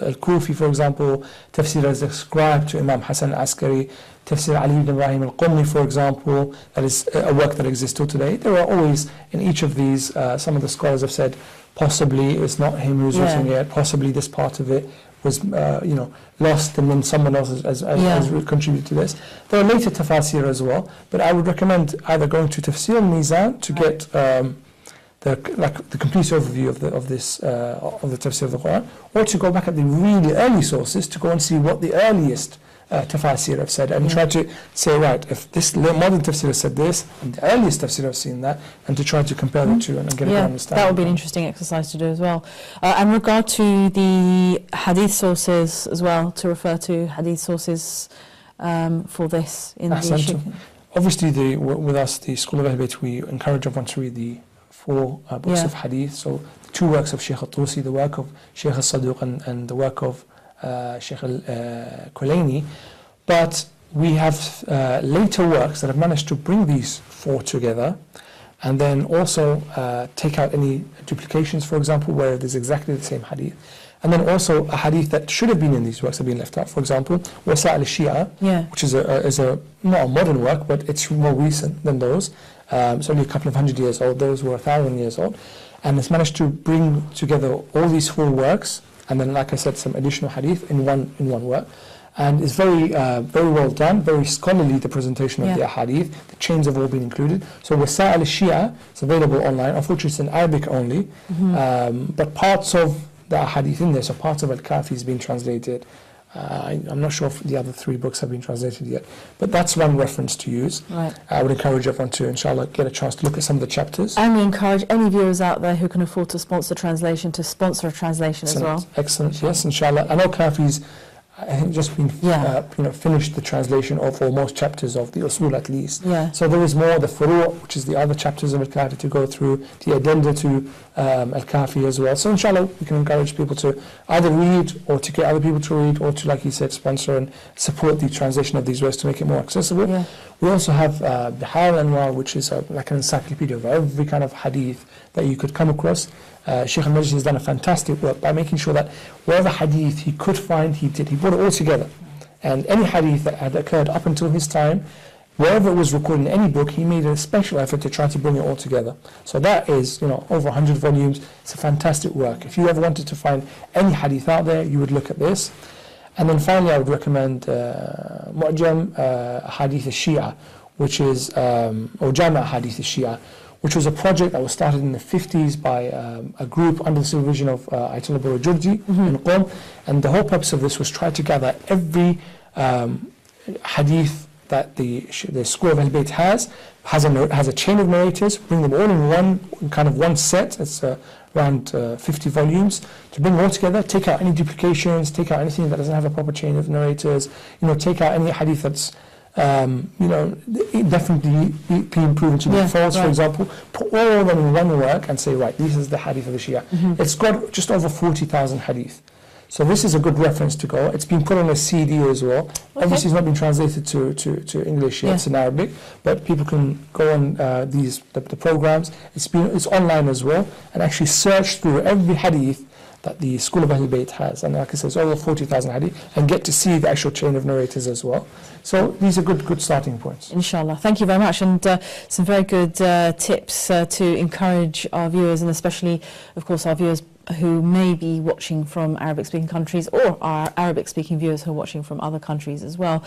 al-Kufi, for example, tafsir as ascribed to Imam Hassan al-Askari, Tafsir Ali ibn Ibrahim al-Qummi, for example, that is a work that exists till today. There are always, in each of these, some of the scholars have said, possibly it's not him who's written it, possibly this part of it was lost and then someone else has contributed to this. There are later tafasir as well, but I would recommend either going to Tafsir al-Mizan to get the complete overview of the tafsir of the Qur'an, or to go back at the really early sources to go and see what the earliest tafasir have said, and try to say, right, if this modern tafsir has said this, and the earliest tafsir have seen that, and to try to compare the two and get a good understanding. That would be an interesting exercise to do as well. And regard to the hadith sources as well, to refer to hadith sources for this in the issue. Obviously, with us, the School of Ahlulbayt, we encourage everyone to read the 4 books of hadith. So the 2 works of Shaykh al-Tusi, the work of Shaykh al-Saduq, and the work of Shaykh al-Kulayni, but we have later works that have managed to bring these 4 together, and then also take out any duplications, for example, where there's exactly the same hadith, and then also a hadith that should have been in these works have been left out. For example, Wasa'il al-Shia, which is not a modern work, but it's more recent than those. It's only a couple of hundred years old. Those were 1,000 years old, and it's managed to bring together all these 4 works, and then, like I said, some additional hadith in one work. And it's very well done, very scholarly, the presentation of the ahadith. The chains have all been included. So Wasa'il al-Shia is available online. Unfortunately, it's in Arabic only, but parts of the ahadith in there, so parts of Al-Kafi has been translated. I'm not sure if the other 3 books have been translated yet, but that's one reference to use. I would encourage everyone to, inshallah, get a chance to look at some of the chapters. And we encourage any viewers out there who can afford to sponsor translation to sponsor a translation as well. Excellent, yes, inshallah. I know Kafi's, I think, just been finished the translation of most chapters of the Usul at least. So there is more, the Furu', which is the other chapters of Al-Kafi to go through, the addenda to Al-Kafi as well. So inshallah, we can encourage people to either read, or to get other people to read, or to, like you said, sponsor and support the translation of these words to make it more accessible. We also have Bihar al-Anwar, which is like an encyclopedia of every kind of hadith that you could come across. Shaykh al-Majlisi has done a fantastic work by making sure that wherever hadith he could find, he did. He brought it all together. And any hadith that had occurred up until his time, wherever it was recorded in any book, he made a special effort to try to bring it all together. So that is, over 100 volumes. It's a fantastic work. If you ever wanted to find any hadith out there, you would look at this. And then finally, I would recommend Mu'jam Ahadith al-Shia, which is, or Jama' Ahadith al-Shia, which was a project that was started in the 50s by a group under the supervision of Ayatollah Burjurji in Qom. And the whole purpose of this was try to gather every hadith that the school of Ahlulbayt has a chain of narrators, bring them all in one set. It's around 50 volumes, to bring them all together, take out any duplications, take out anything that doesn't have a proper chain of narrators, take out any hadith that's definitely being proven to be false, for example, put all of them in one work and say, right, this is the hadith of the Shia. It's got just over 40,000 hadith. So this is a good reference to go. It's been put on a CD as well. Obviously, it's not been translated to English yet. It's in Arabic, but people can go on the programs. It's online as well, and actually search through every hadith that the School of Ahlulbayt has. And like I said, it's over 40,000 hadith, and get to see the actual chain of narrators as well. So these are good starting points. Inshallah. Thank you very much, and some very good tips to encourage our viewers, and especially, of course, our viewers who may be watching from Arabic-speaking countries, or our Arabic-speaking viewers who are watching from other countries as well.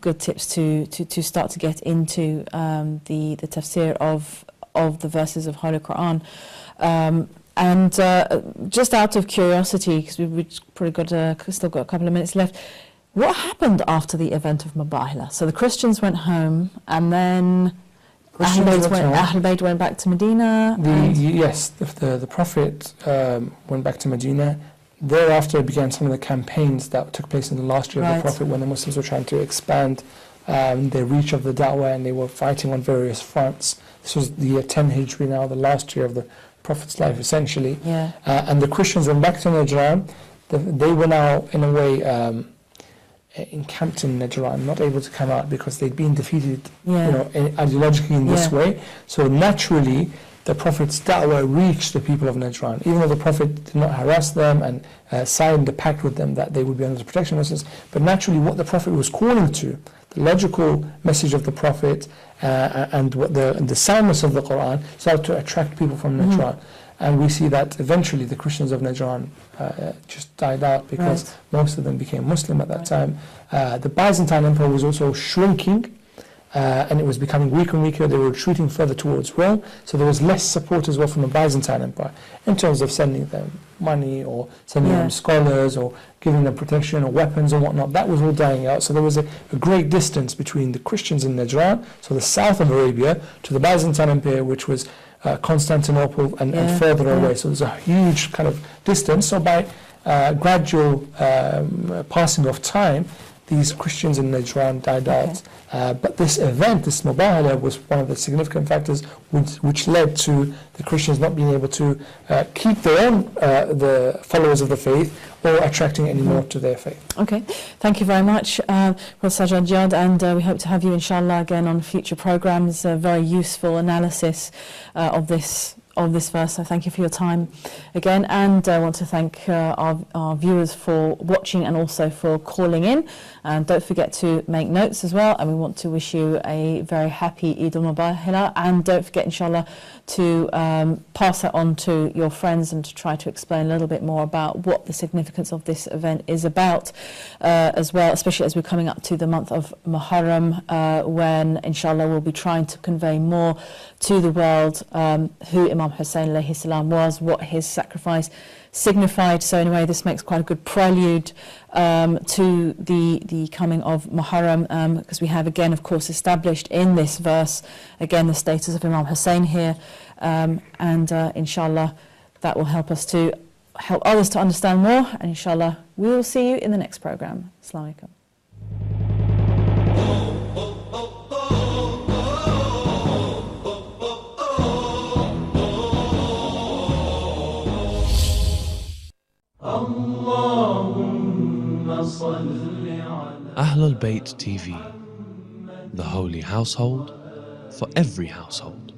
Good tips to start to get into the tafsir of the verses of Holy Qur'an. And just out of curiosity, because we've probably still got a couple of minutes left, what happened after the event of Mubahila? So the Christians went home, and then Ahlulbayt went back to Medina. Yes, the Prophet went back to Medina. Thereafter began some of the campaigns that took place in the last year of the Prophet, when the Muslims were trying to expand their reach of the da'wah, and they were fighting on various fronts. This was the year 10 Hijri now, the last year of the Prophet's life, essentially. And the Christians went back to Najran. They were now, in a way, encamped in Najran, not able to come out because they'd been defeated, ideologically in this way. So naturally, the Prophet's da'wah reached the people of Najran, even though the Prophet did not harass them and signed the pact with them that they would be under the protection of Muslims. But naturally, what the Prophet was calling to, the logical message of the Prophet and what the soundness of the Qur'an, started to attract people from Najran. And we see that eventually the Christians of Najran just died out because most of them became Muslim at that time. The Byzantine Empire was also shrinking, and it was becoming weaker and weaker. They were retreating further towards Rome, so there was less support as well from the Byzantine Empire in terms of sending them money or sending them scholars or giving them protection or weapons and whatnot. That was all dying out. So there was a great distance between the Christians in Najran, so the south of Arabia, to the Byzantine Empire, which was Constantinople and further away. So there's a huge kind of distance. So by gradual passing of time, these Christians in Najran died out. But this event, this Mubahila, was one of the significant factors which led to the Christians not being able to keep their own the followers of the faith, or attracting any more to their faith. Okay, thank you very much, Sajjad Jiyad, and we hope to have you, inshallah, again on future programs. A very useful analysis of this verse. So thank you for your time again, and I want to thank our viewers for watching and also for calling in. And don't forget to make notes as well, and we want to wish you a very happy Eid al-Mubahila, and don't forget, inshallah, to pass that on to your friends and to try to explain a little bit more about what the significance of this event is about as well, especially as we're coming up to the month of Muharram, when inshallah we'll be trying to convey more to the world who Imam Hussein alayhi salam was, what his sacrifice signified. So anyway, this makes quite a good prelude to the coming of Muharram, because we have again, of course, established in this verse again the status of Imam Hussein here, and inshallah that will help us to help others to understand more, and inshallah we will see you in the next program. Assalamu alaikum. Ahlulbayt TV, the holy household for every household.